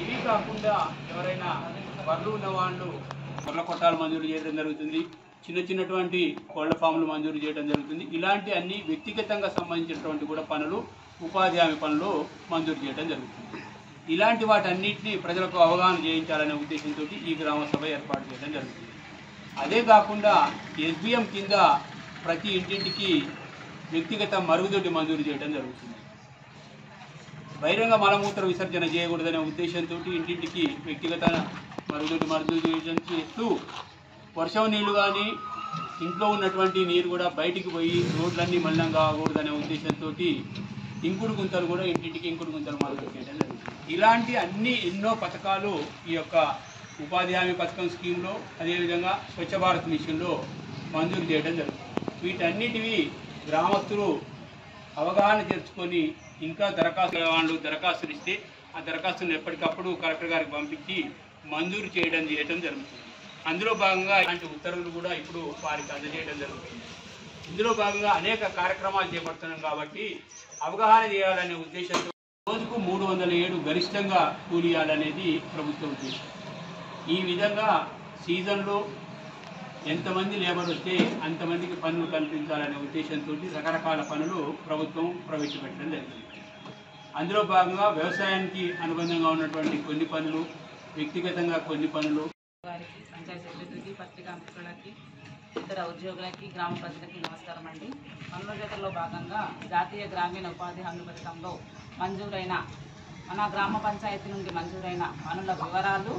ఇవి కాకుండా ఎవరైనా బర్రెలు ఉన్న వాళ్ళు బర్రెల కొట్టాలు మంజూరు చేయడం జరుగుతుంది. చిన్నటువంటి కోళ్ల ఫామ్లు మంజూరు చేయడం జరుగుతుంది. ఇలాంటి అన్ని వ్యక్తిగతంగా సంబంధించినటువంటి కూడా పనులు, ఉపాధి హామీ పనులు మంజూరు చేయడం జరుగుతుంది. ఇలాంటి వాటన్నిటిని ప్రజలకు అవగాహన చేయించాలనే ఉద్దేశంతో ఈ గ్రామ సభ ఏర్పాటు చేయడం జరుగుతుంది. అదే కాకుండా ఎస్బిఎం కింద ప్రతి ఇంటింటికి వ్యక్తిగత మరుగుదొడ్డి మంజూరు చేయడం జరుగుతుంది. బహిరంగ మలమూత్ర విసర్జన చేయకూడదనే ఉద్దేశంతో ఇంటింటికి వ్యక్తిగత మరుగుదొడ్డి చేస్తూ వర్షం నీళ్లు కానీ ఇంట్లో ఉన్నటువంటి నీరు కూడా బయటికి పోయి రోడ్లన్నీ మలినం కాకూడదనే ఉద్దేశంతో ఇంకుడు గుంతలు కూడా ఇంటింటికి ఇంకుడు గుంతలు మంజూరు చేయడం జరుగుతుంది. ఇలాంటి ఎన్నో పథకాలు ఈ యొక్క ఉపాధి హామీ పథకం స్కీమ్లో, అదేవిధంగా స్వచ్ఛ భారత్ మిషన్లో మంజూరు చేయడం జరుగుతుంది. వీటన్నిటివి గ్రామస్తులు అవగాహన తెచ్చుకొని ఇంకా దరఖాస్తులు ఇస్తే ఆ దరఖాస్తులను ఎప్పటికప్పుడు కలెక్టర్ గారికి పంపించి మంజూరు చేయడం జరుగుతుంది. అందులో భాగంగా ఇలాంటి ఉత్తర్వులు కూడా ఇప్పుడు వారికి అందజేయడం జరుగుతుంది. ఇందులో భాగంగా అనేక కార్యక్రమాలు చేపడుతున్నాం కాబట్టి అవగాహన చేయాలనే ఉద్దేశంతో రోజుకు 307 గరిష్టంగా కూలియాలనేది ప్రభుత్వ ఉద్దేశం. ఈ విధంగా సీజన్లో ఎంతమంది లేబర్ వస్తే అంతమందికి పనులు కల్పించాలనే ఉద్దేశంతో రకరకాల పనులు ప్రభుత్వం ప్రవేశపెట్టడం జరిగింది. అందులో భాగంగా వ్యవసాయానికి అనుబంధంగా ఉన్నటువంటి కొన్ని పనులు, వ్యక్తిగతంగా కొన్ని పనులు, పంచాయతీ సెక్రటరీకి, పత్రికా మిత్రులకి, ఇతర ఉద్యోగులకి, గ్రామ ప్రజలకి నమస్కారం అండి. పనుల జాతరలో భాగంగా జాతీయ గ్రామీణ ఉపాధి హామీ పథకంలో మంజూరైన మన గ్రామ పంచాయతీ నుండి మంజూరైన పనుల వివరాలు,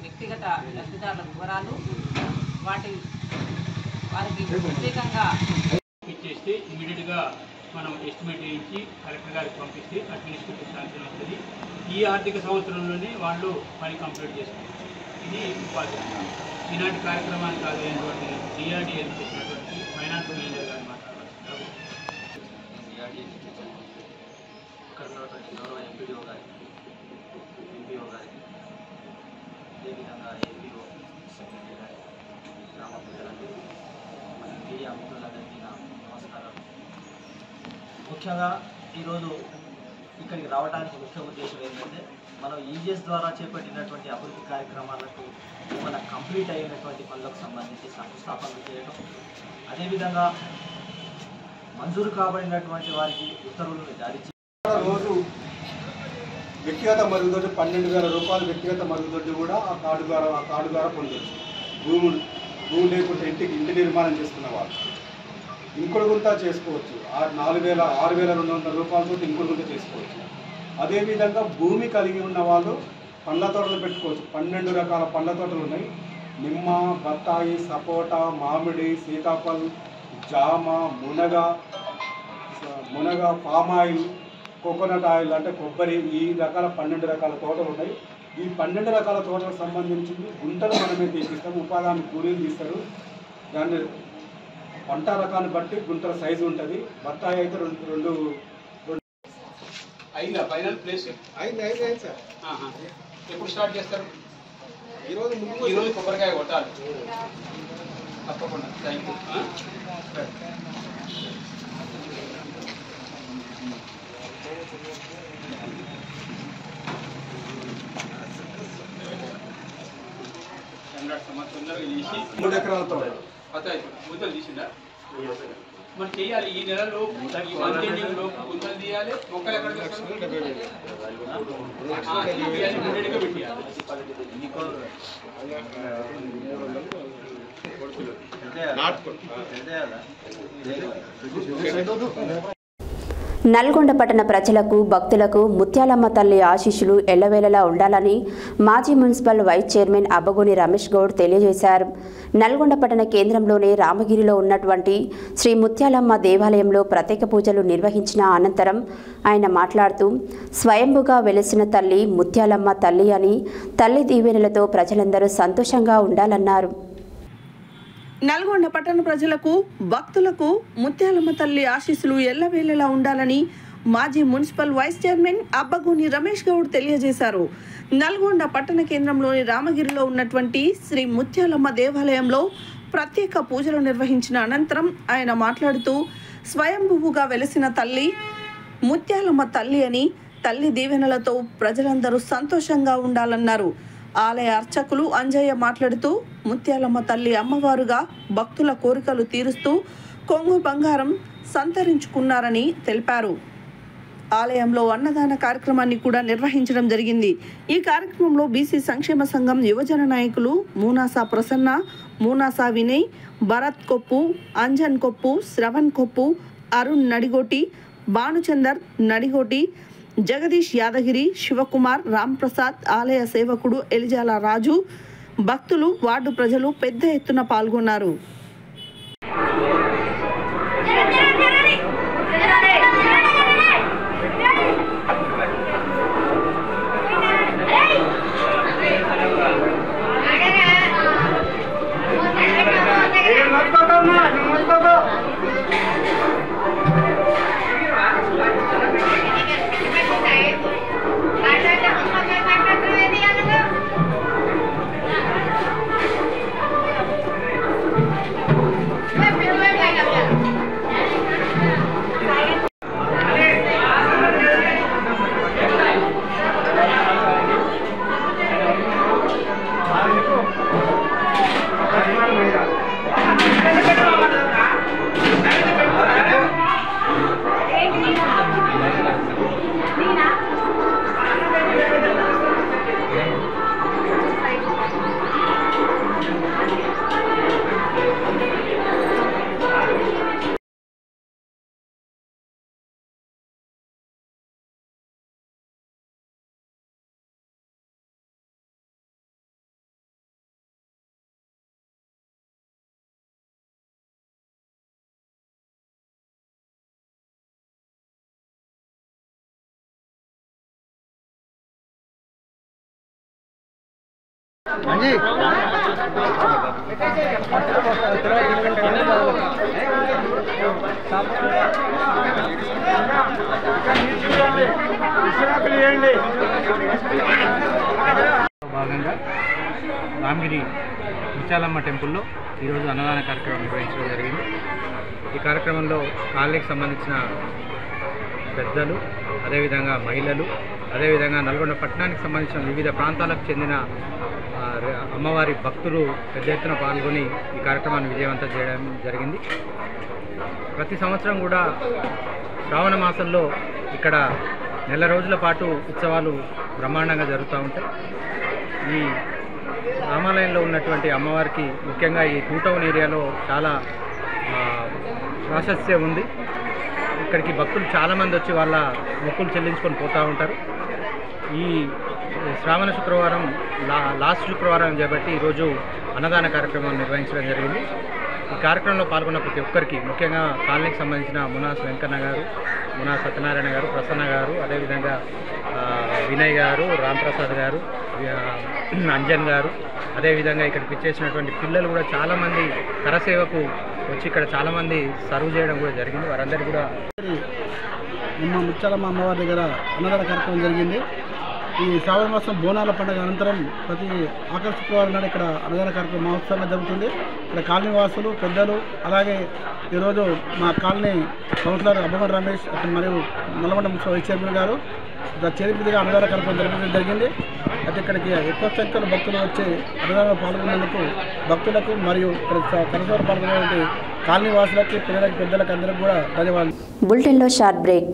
వ్యక్తిగత లబ్ధిదారుల వివరాలు, వారికి ప్రత్యేకంగా ఇచ్చేస్తే ఇమీడియట్గా మనం ఎస్టిమేట్ చేయించి కలెక్టర్ గారికి పంపిస్తే అడ్మినిస్ట్రేటివ్ శాంక్షన్ వస్తుంది. ఈ ఆర్థిక సంవత్సరంలోనే వాళ్ళు పని కంప్లీట్ చేసుకుంటారు. ఇది ఉపాధి. ఈనాటి కార్యక్రమానికి కాదైనటువంటి డిఆర్డీఏ చేసినటువంటి ఫైనాన్స్ మేనేజర్ గారు మాట్లాడుతున్నారు. ఇక్కడ ఉన్నటువంటి గౌరవ ఎంపీడీఓ గారికి, ఎంపీఓ గారికి, అదేవిధంగా ఏపీఓ సెక్రటరీ గారికి, గ్రామ ప్రజలందరికీ, మన మీడియా మిత్రులందరికీ నా నమస్కారం. ముఖ్యంగా ఈరోజు ఇక్కడికి రావడానికి ముఖ్య ఉద్దేశం ఏంటంటే మనం ఈజీఎస్ ద్వారా చేపట్టినటువంటి అభివృద్ధి కార్యక్రమాలకు ఏమైనా కంప్లీట్ అయినటువంటి పనులకు సంబంధించి శంకుస్థాపనలు చేయడం, అదేవిధంగా మంజూరు కాబడినటువంటి వారికి ఉత్తర్వులను జారీ చేయడం. రోజు వ్యక్తిగత మరుగుదొడ్డి 12,000 రూపాయలు వ్యక్తిగత మరుగుదొడ్డి కూడా ఆ కార్డు ద్వారా పొందవచ్చు. భూమి లేకుంటే ఇంటి నిర్మాణం చేసుకున్న వాళ్ళు ఇంకుడు గుంత చేసుకోవచ్చు. 6,200 రూపాయలతో ఇంకుడు గుంత చేసుకోవచ్చు. అదేవిధంగా భూమి కలిగి ఉన్న వాళ్ళు పండ్ల తోటలు పెట్టుకోవచ్చు. 12 రకాల పండ్ల తోటలు ఉన్నాయి. నిమ్మ, బత్తాయి, సపోటా, మామిడి, సీతాఫల్, జామ, మునగ, పామ్ ఆయిల్, కోకోనట్ ఆయిల్ అంటే కొబ్బరి, ఈ రకాల 12 రకాల తోటలు ఉన్నాయి. ఈ 12 రకాల తోటలకు సంబంధించి గుంటలు మనమే తీసిస్తాం. ఉపాధి హామీ కూలీలు తీస్తారు. దాన్ని పంట రకాన్ని బట్టి గుంటల సైజు ఉంటుంది. బత్తాయి అయితే అయిందా ఫైనల్ ప్లేస్? అయింది సార్. ఎప్పుడు స్టార్ట్ చేస్తారు? ఈరోజు కొబ్బరికాయ కొట్టాలి తప్పకుండా. Thank you. తొందరగా చేసి 3 ఎకరాలతో గుంతలు తీసిందా? మరి చేయాలి ఈ నెలలో, ఈ మంత్ ఎండింగ్ లో గుంతలు తీయాలి. మొక్కలు ఎక్కడ ఇమ్మీడియట్గా పెట్టేయాలి. నల్గొండ పట్టణ ప్రజలకు భక్తులకు ముత్యాలమ్మ తల్లి ఆశీస్సులు ఎల్లవేళలా ఉండాలని మాజీ municipal vice chairman Abbagoni Ramesh Goud తెలియజేశారు. నల్గొండ పట్టణ కేంద్రంలోని రామగిరిలో ఉన్నటువంటి శ్రీ ముత్యాలమ్మ దేవాలయంలో ప్రత్యేక పూజలు నిర్వహించిన అనంతరం ఆయన మాట్లాడుతూ స్వయంభుగా వెలిసిన తల్లి ముత్యాలమ్మ తల్లి అని తల్లి దీవెనలతో ప్రజలందరూ సంతోషంగా ఉండాలన్నారు. నల్గొండ పట్టణ ప్రజలకు భక్తులకు ముత్యాలమ్మ తల్లి ఆశీస్సులు ఎల్లవేళలా ఉండాలని మాజీ municipal vice chairman Abbagoni Ramesh Goud తెలియజేశారు. నల్గొండ పట్టణ కేంద్రంలోని రామగిరిలో ఉన్నటువంటి శ్రీ ముత్యాలమ్మ దేవాలయంలో ప్రత్యేక పూజలు నిర్వహించిన అనంతరం ఆయన మాట్లాడుతూ స్వయంభువుగా వెలిసిన తల్లి ముత్యాలమ్మ తల్లి అని తల్లి దీవెనలతో ప్రజలందరూ సంతోషంగా ఉండాలన్నారు. ఆలయ అర్చకులు అంజయ్య మాట్లాడుతూ ముత్యాలమ్మ తల్లి అమ్మవారుగా భక్తుల కోరికలు తీరుస్తూ కొంగు బంగారం సంతరించుకున్నారని తెలిపారు. ఆలయంలో అన్నదాన కార్యక్రమాన్ని కూడా నిర్వహించడం జరిగింది. ఈ కార్యక్రమంలో బీసీ సంక్షేమ సంఘం యువజన నాయకులు మూనాసా ప్రసన్న, మూనాసా వినయ్, భరత్ కొప్పు, అంజన్ కొప్పు, శ్రవణ్ కొప్పు, అరుణ్ నడిగోటి, భానుచందర్ నడిగోటి, జగదీష్ యాదగిరి, శివకుమార్, రాంప్రసాద్, ఆలయ సేవకుడు ఎలిజాల రాజు, భక్తులు, వార్డు ప్రజలు పెద్ద ఎత్తున పాల్గొన్నారు. భాగంగా రామగిరి ముత్యాలమ్మ టెంపుల్లో ఈరోజు అన్నదాన కార్యక్రమం నిర్వహించడం జరిగింది. ఈ కార్యక్రమంలో కాలనీకి సంబంధించిన పెద్దలు, అదేవిధంగా మహిళలు, అదేవిధంగా నల్గొండ పట్టణానికి సంబంధించిన వివిధ ప్రాంతాలకు చెందిన అమ్మవారి భక్తులు పెద్ద ఎత్తున పాల్గొని ఈ కార్యక్రమాన్ని విజయవంతం చేయడం జరిగింది. ప్రతి సంవత్సరం కూడా శ్రావణ మాసంలో ఇక్కడ నెల రోజుల పాటు ఉత్సవాలు బ్రహ్మాండంగా జరుగుతూ ఉంటాయి. ఈ రామాలయంలో ఉన్నటువంటి అమ్మవారికి ముఖ్యంగా ఈ టూ టౌన్ ఏరియాలో చాలా ప్రాశస్త్యం ఉంది. ఇక్కడికి భక్తులు చాలామంది వచ్చి వాళ్ళ మొక్కులు చెల్లించుకొని పోతూ ఉంటారు. ఈ శ్రావణ శుక్రవారం లాస్ట్ శుక్రవారం చేపట్టి ఈరోజు అన్నదాన కార్యక్రమం నిర్వహించడం జరిగింది. ఈ కార్యక్రమంలో పాల్గొన్న ప్రతి ఒక్కరికి, ముఖ్యంగా కాలనీకి సంబంధించిన మునాస్ వెంకన్న గారు, మునాస్ సత్యనారాయణ గారు, ప్రసన్న గారు, అదేవిధంగా వినయ్ గారు, రాంప్రసాద్ గారు, అంజన్ గారు, అదేవిధంగా ఇక్కడికి ఇచ్చేసినటువంటి పిల్లలు కూడా చాలామంది కరసేవకు వచ్చి ఇక్కడ చాలామంది సర్వ్ చేయడం కూడా జరిగింది. వారందరికీ కూడా ముత్యాలమ్మ అమ్మవారి దగ్గర అన్నదాన కార్యక్రమం జరిగింది. ఈ శ్రావణ మాసం బోనాల పండుగ అనంతరం ప్రతి ఆఖరి శుక్రవారం నాడు ఇక్కడ అన్నదాన కార్యక్రమం మహోత్సవంగా జరుగుతుంది. ఇక్కడ కాలనీ వాసులు పెద్దలు అలాగే ఈరోజు మా కాలనీ కౌన్సిలర్ అబ్బగొండ రమేష్ మరియు నల్లగొండ మున్సిపల్ వైస్ చైర్మన్ గారు చేరిపిదిగా అన్నదాన కార్యక్రమం జరపడం జరిగింది. అయితే ఇక్కడికి ఎక్కువ సంఖ్యలో భక్తులు వచ్చి అన్నదానంలో పాల్గొన్నందుకు భక్తులకు మరియు ఇక్కడ కనసాలు పాల్గొనేటువంటి కాలనీ వాసులకి పిల్లలకి పెద్దలకు అందరికీ కూడా ధన్యవాదాలు. బులెటిన్లో short break.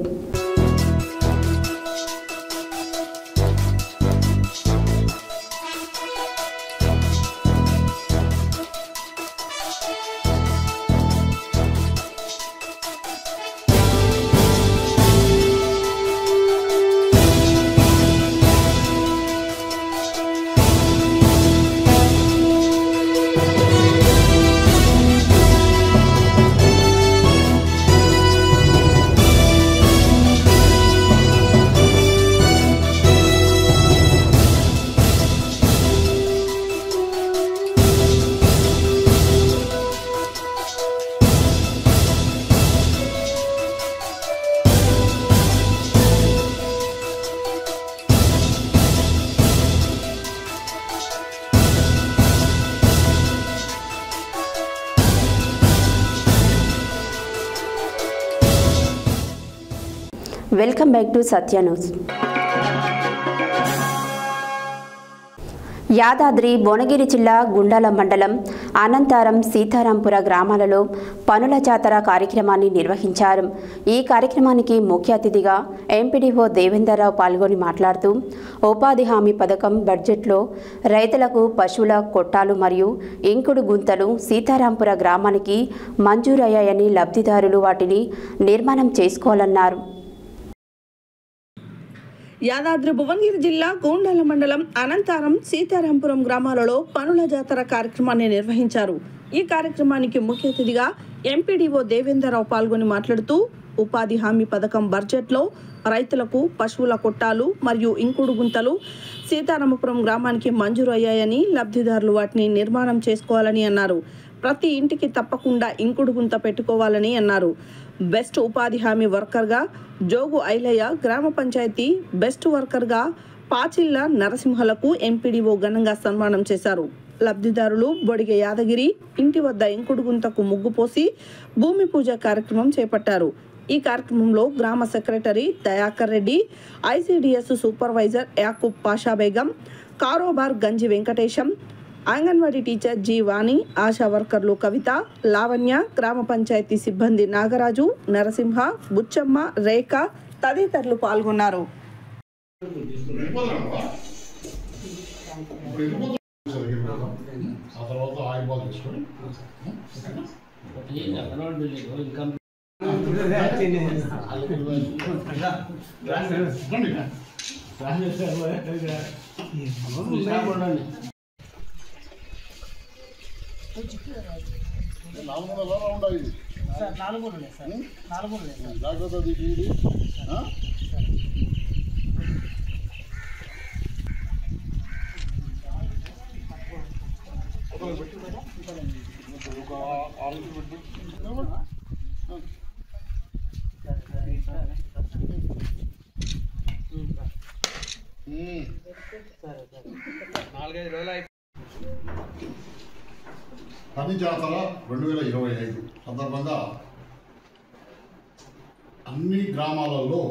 Welcome back to Satya news. Yadadri Bhuvanagiri జిల్లా గుండాల మండలం అనంతారం సీతారాంపుర గ్రామాలలో పనుల జాతర కార్యక్రమాన్ని నిర్వహించారు. ఈ కార్యక్రమానికి ముఖ్య అతిథిగా ఎంపీడీఓ దేవేందర్రావు పాల్గొని మాట్లాడుతూ ఉపాధి హామీ పథకం బడ్జెట్లో రైతులకు పశువుల కొట్టాలు మరియు ఇంకుడు గుంతలు సీతారాంపుర గ్రామానికి మంజూరయ్యాయని లబ్ధిదారులు వాటిని నిర్మాణం చేసుకోవాలన్నారు. యాదాద్రి భువనగిరి జిల్లా గోండాల మండలం అనంతారం సీతారాంపురం గ్రామాలలో పనుల జాతర కార్యక్రమాన్ని నిర్వహించారు. ఈ కార్యక్రమానికి ముఖ్య అతిథిగా ఎంపీడీఓ దేవేందర్రావు పాల్గొని మాట్లాడుతూ ఉపాధి హామీ పథకం బడ్జెట్లో రైతులకు పశువుల కొట్టాలు మరియు ఇంకుడు గుంతలు సీతారాంపురం గ్రామానికి మంజూరు అయ్యాయని లబ్ధిదారులు వాటిని నిర్మాణం చేసుకోవాలని అన్నారు. ప్రతి ఇంటికి తప్పకుండా ఇంకుడు గుంత పెట్టుకోవాలని అన్నారు. బెస్ట్ ఉపాధి హామీ వర్కర్గా జోగు ఐలయ్య, గ్రామ పంచాయతీ బెస్ట్ వర్కర్గా పాచిల్ల నరసింహలకు ఎంపీడీఓ ఘనంగా సన్మానం చేశారు. లబ్ధిదారులు బొడిగె యాదగిరి ఇంటి వద్ద ఇంకుడు గుంతకు ముగ్గు పోసి భూమి పూజ కార్యక్రమం చేపట్టారు. ఈ కార్యక్రమంలో గ్రామ secretary Dayakar Reddy, ICDS supervisor Yakub Pasha Begum, కారోబార్ Ganji Venkatesham, anganwadi teacher G Vani, ASHA వర్కర్లు కవిత, లావణ్య, గ్రామ పంచాయతీ సిబ్బంది నాగరాజు, నరసింహ, బుచ్చమ్మ, రేఖ తదితరులు పాల్గొన్నారు. పని జాతర 2025 సందర్భంగా అన్ని గ్రామాలలో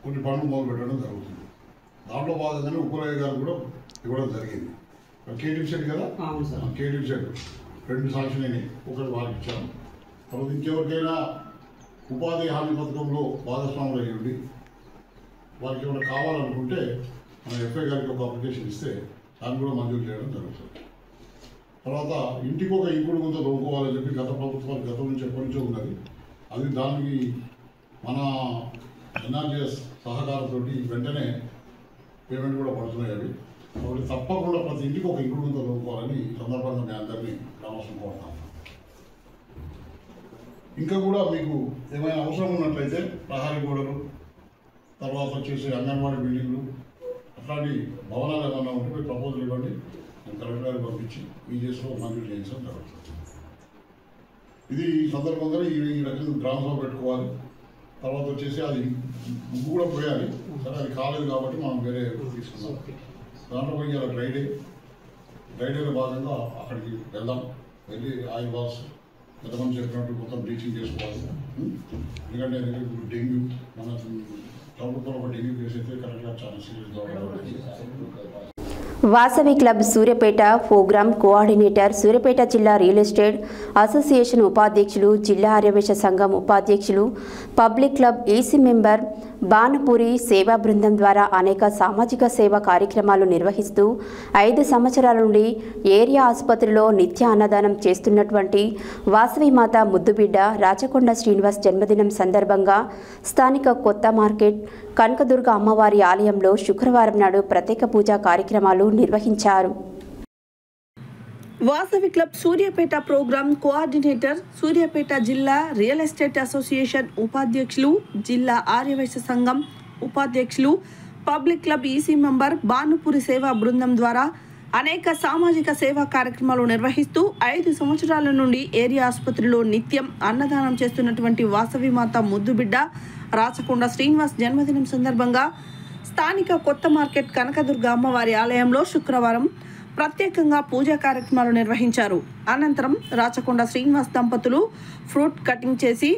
కొన్ని పనులు మొదలు పెట్టడం జరుగుతుంది. దాంట్లో భాగంగానే ఉపరాయ గారు కూడా ఇవ్వడం జరిగింది. కేటీవీ షెడ్ కదా, కేటీవీ షెడ్ 2 శాంక్షన్ అయినాయి, ఒకటి వారికి ఇచ్చాము. తర్వాత ఇంకెవరికైనా ఉపాధి హామీ పథకంలో భాగస్వాములు అయ్యండి, వారికి ఏమైనా కావాలనుకుంటే మన ఎఫ్ఐ గారికి ఒక అప్లికేషన్ ఇస్తే దాన్ని కూడా మంజూరు చేయడం జరుగుతుంది. తర్వాత ఇంటికి ఒక ఇంకుడు గుంత దొంగకోవాలని చెప్పి గత ప్రభుత్వాలు గతం నుంచి ఎప్పటి నుంచో ఉన్నది. అది దానికి మన ఎన్ఆర్జీఎస్ సహకారంతో వెంటనే పేమెంట్ కూడా పడుతున్నాయి. అవి కాబట్టి తప్పకుండా ప్రతి ఇంటికి ఒక ఇంకుడు గుంత దొంగకోవాలని సందర్భంగా మీ అందరినీ రావాల్సిన కోరుతాను. ఇంకా కూడా మీకు ఏమైనా అవసరం ఉన్నట్లయితే ప్రహారీ గోడలు, తర్వాత వచ్చేసి అంగన్వాడీ బిల్డింగ్లు, అట్లాంటి భవనాలు ఏమన్నా ఉంటే మీరు ప్రపోజల్ ఇవ్వండి, నేను కలెక్టర్ గారికి పంపించి మీ చేసిన మంజూరు చేయించడం జరుగుతుంది. ఇది ఈ సందర్భంగా ఈ రకంగా గ్రామ సభ పెట్టుకోవాలి. తర్వాత వచ్చేసి అది ముగ్గు కూడా పోయాలి, సరే అది కాలేదు కాబట్టి మనం వేరే తీసుకున్నాం. దాంట్లో పోయి ఇలా డ్రైడేలో భాగంగా అక్కడికి వెళ్దాం, వెళ్ళి ఆయిల్ బాల్స్ ఎంతమంది చెప్పినట్టు మొత్తం బ్లీచింగ్ చేసుకోవాలి. ఎందుకంటే ఇప్పుడు డెంగ్యూ మన ప్రభుత్వంలో ఒక డెంగ్యూ కేసు అయితే కరెక్ట్గా చాలా serious. Vasavi club Suryapet programme coordinator, Suryapet జిల్లా రియల్ ఎస్టేట్ అసోసియేషన్ ఉపాధ్యక్షులు, జిల్లా ఆర్యవేశ సంఘం ఉపాధ్యక్షులు, public club EC member Banapuri సేవా బృందం ద్వారా అనేక సామాజిక సేవా కార్యక్రమాలు నిర్వహిస్తూ 5 సంవత్సరాల నుండి ఏరియా ఆసుపత్రిలో నిత్య అన్నదానం చేస్తున్నటువంటి వాసవి మాత ముద్దుబిడ్డ రాచకొండ శ్రీనివాస్ జన్మదినం సందర్భంగా స్థానిక కొత్త మార్కెట్ కనకదుర్గ అమ్మవారి ఆలయంలో శుక్రవారం నాడు ప్రత్యేక పూజా కార్యక్రమాలు నిర్వహించారు. Vasavi club Suryapet programme coordinator, Suryapet జిల్లా రియల్ ఎస్టేట్ అసోసియేషన్ ఉపాధ్యక్షులు, జిల్లా ఆర్యవైశ్య సంఘం ఉపాధ్యక్షులు, public club EC member Banapuri సేవా బృందం ద్వారా అనేక సామాజిక సేవా కార్యక్రమాలు నిర్వహిస్తూ 5 సంవత్సరాల నుండి ఏరియా ఆసుపత్రిలో నిత్యం అన్నదానం చేస్తున్నటువంటి వాసవి మాత ముద్దుబిడ్డ రాచకొండ శ్రీనివాస్ జన్మదినం సందర్భంగా స్థానిక కొత్త మార్కెట్ కనకదుర్గ అమ్మవారి ఆలయంలో శుక్రవారం ప్రత్యేకంగా పూజా కార్యక్రమాలు నిర్వహించారు. అనంతరం రాచకొండ శ్రీనివాస్ దంపతులు ఫ్రూట్ కటింగ్ చేసి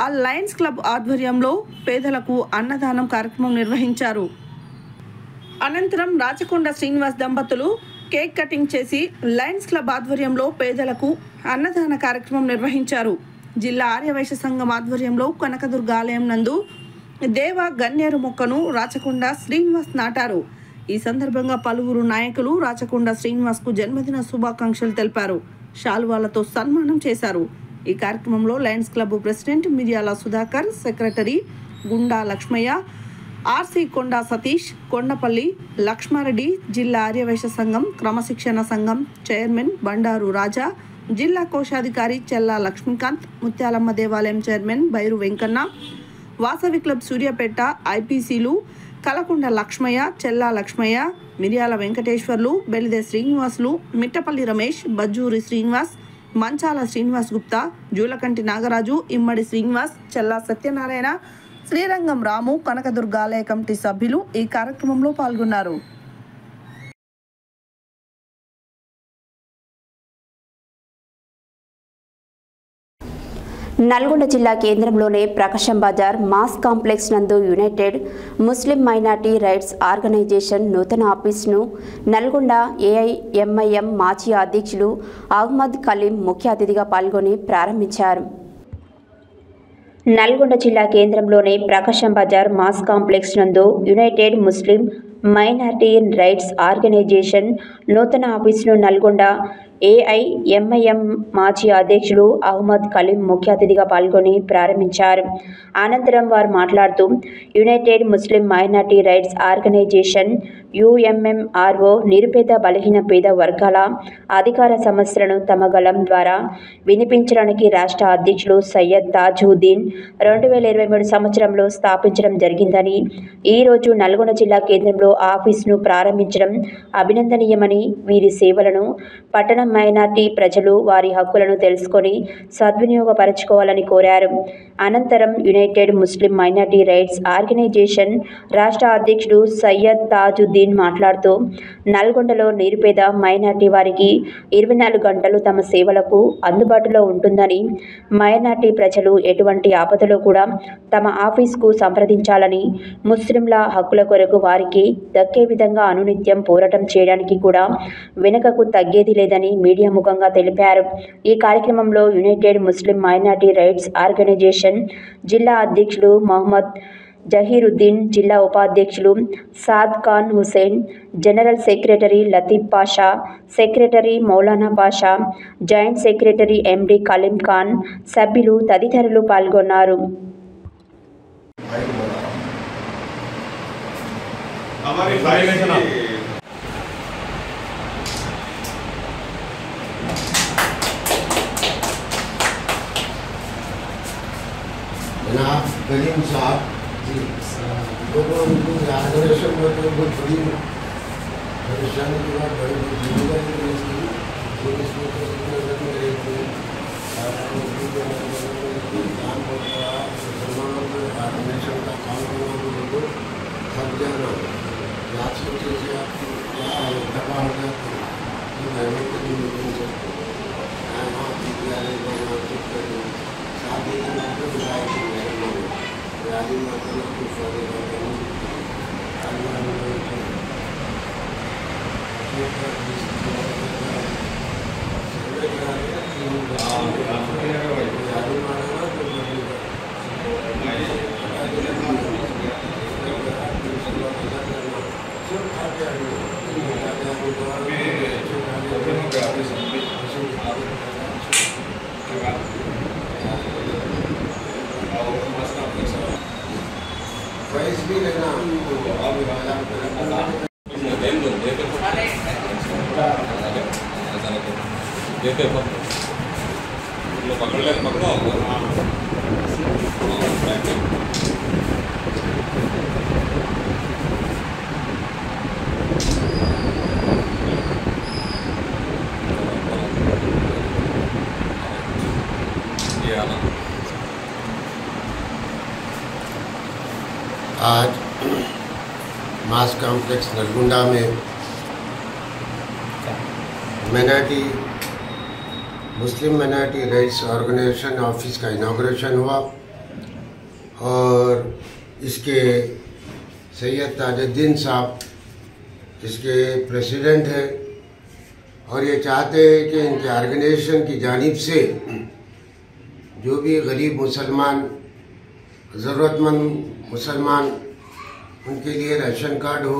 ఆ లయన్స్ క్లబ్ ఆధ్వర్యంలో పేదలకు అన్నదానం కార్యక్రమం నిర్వహించారు. అనంతరం రాచకొండ శ్రీనివాస్ దంపతులు కేక్ కటింగ్ చేసి లయన్స్ క్లబ్ ఆధ్వర్యంలో పేదలకు అన్నదాన కార్యక్రమం నిర్వహించారు. జిల్లా ఆర్యవైశ్య సంఘం ఆధ్వర్యంలో కనకదుర్గ ఆలయం నందు దేవ గన్నేరు మొక్కను రాచకొండ శ్రీనివాస్ నాటారు. ఈ సందర్భంగా పలువురు నాయకులు రాచకొండ శ్రీనివాస్కు జన్మదిన శుభాకాంక్షలు తెలిపారు. శాలువాలతో సన్మానం చేశారు. ఈ కార్యక్రమంలో లయన్స్ క్లబ్ ప్రెసిడెంట్ మిర్యాల సుధాకర్, సెక్రటరీ గుండా లక్ష్మయ్య, ఆర్సీ కొండా సతీష్, కొండపల్లి లక్ష్మారెడ్డి, జిల్లా ఆర్యవైశ్య సంఘం క్రమశిక్షణ సంఘం చైర్మన్ బండారు రాజా, జిల్లా కోశాధికారి చెల్లా లక్ష్మీకాంత్, ముత్యాలమ్మ దేవాలయం చైర్మన్ బైరు వెంకన్న, వాసవి క్లబ్ సూర్యాపేట ఐపీసీలు కలకొండ లక్ష్మయ్య, చెల్లా లక్ష్మయ్య, మిర్యాల వెంకటేశ్వర్లు, బెలిదే శ్రీనివాసులు, మిట్టపల్లి రమేష్, బజ్జూరి శ్రీనివాస్, మంచాల శ్రీనివాస్ గుప్తా, జూలకంటి నాగరాజు, ఇమ్మడి శ్రీనివాస్, చెల్లా సత్యనారాయణ, శ్రీరంగం రాము, కనకదుర్గ ఆలయ కమిటీ సభ్యులు ఈ కార్యక్రమంలో పాల్గొన్నారు. నల్గొండ జిల్లా కేంద్రంలోని ప్రకాశం బజార్ మాస్ కాంప్లెక్స్ నందు United Muslim minority rights organisation నూతన ఆఫీసును నల్గొండ ఏఐఎంఐఎం మాజీ అధ్యక్షులు అహ్మద్ కలీం ముఖ్య అతిథిగా పాల్గొని ప్రారంభించారు. నల్గొండ జిల్లా కేంద్రంలోని ప్రకాశం బజార్ మాస్ కాంప్లెక్స్ నందు United Muslim minority rights organisation నూతన ఆఫీసును నల్గొండ ఏఐఎంఐఎం మాజీ అధ్యక్షులు అహ్మద్ కలీం ముఖ్య అతిథిగా పాల్గొని ప్రారంభించారు. అనంతరం వారు మాట్లాడుతూ United Muslim minority rights organisation యుఎంఎంఆర్ఓ నిరుపేద బలహీన పేద వర్గాల అధికార సమస్యలను తమ గళం ద్వారా వినిపించడానికి రాష్ట్ర అధ్యక్షులు సయ్యద్ తాజుద్దీన్ 2023 సంవత్సరంలో స్థాపించడం జరిగిందని, ఈరోజు నల్గొండ జిల్లా కేంద్రంలో ఆఫీసును ప్రారంభించడం అభినందనీయమని, వీరి సేవలను పట్టణ మైనార్టీ ప్రజలు వారి హక్కులను తెలుసుకొని సద్వినియోగపరచుకోవాలని కోరారు. అనంతరం United Muslim minority rights organisation రాష్ట్ర అధ్యక్షుడు సయ్యద్ తాజుద్దీన్ మాట్లాడుతూ నల్గొండలో నిరుపేద మైనార్టీ వారికి 24 గంటలు తమ సేవలకు అందుబాటులో ఉంటుందని, మైనార్టీ ప్రజలు ఎటువంటి ఆపదలో కూడా తమ ఆఫీస్కు సంప్రదించాలని, ముస్లింల హక్కుల కొరకు వారికి దక్కే విధంగా అనునిత్యం పోరాటం చేయడానికి కూడా వెనుకకు తగ్గేది లేదని మీడియా ముఖంగా తెలిపారు. ఈ కార్యక్రమంలో united Muslim minority rights organisation జిల్లా అధ్యక్షులు మొహమ్మద్ జహీరుద్దీన్, జిల్లా ఉపాధ్యక్షులు Saad Khan Hussain, general secretary Latif Pasha, secretary Maulana Pasha, joint secretary MD Kaleem Khan, సభ్యులు తదితరులు పాల్గొన్నారు. जनाब कलीम साहब जी दोनों उनको आर्गनाइजेशन में तो बहुत बड़ी परेशानी के बाद बड़ी जिम्मेदारी इसकी जो इसमें तो रही थी ऑर्गेनाइजेशन का काम करना भी लोगों थक जाना आज की चीज़ें आपकी क्या दबा हो जाती है कि मेहनत नहीं मिल सकती शादी की मतलब बुलाई की राजी मतलब कुछ प्राइस भी लेना आज मास कॉम्प्लेक्स नलगुंडा में मिनारिटी मुस्लिम मिनारिटी राइट्स ऑर्गेनाइजेशन ऑफिस का इनाग्रेशन हुआ और इसके सैयद ताजुद्दीन साहब इसके प्रेसिडेंट हैं और ये चाहते हैं कि इनके ऑर्गेनाइजेशन की जानिब से जो भी गरीब मुसलमान ज़रूरतमंद मुसलमान उनके लिए राशन कार्ड हो,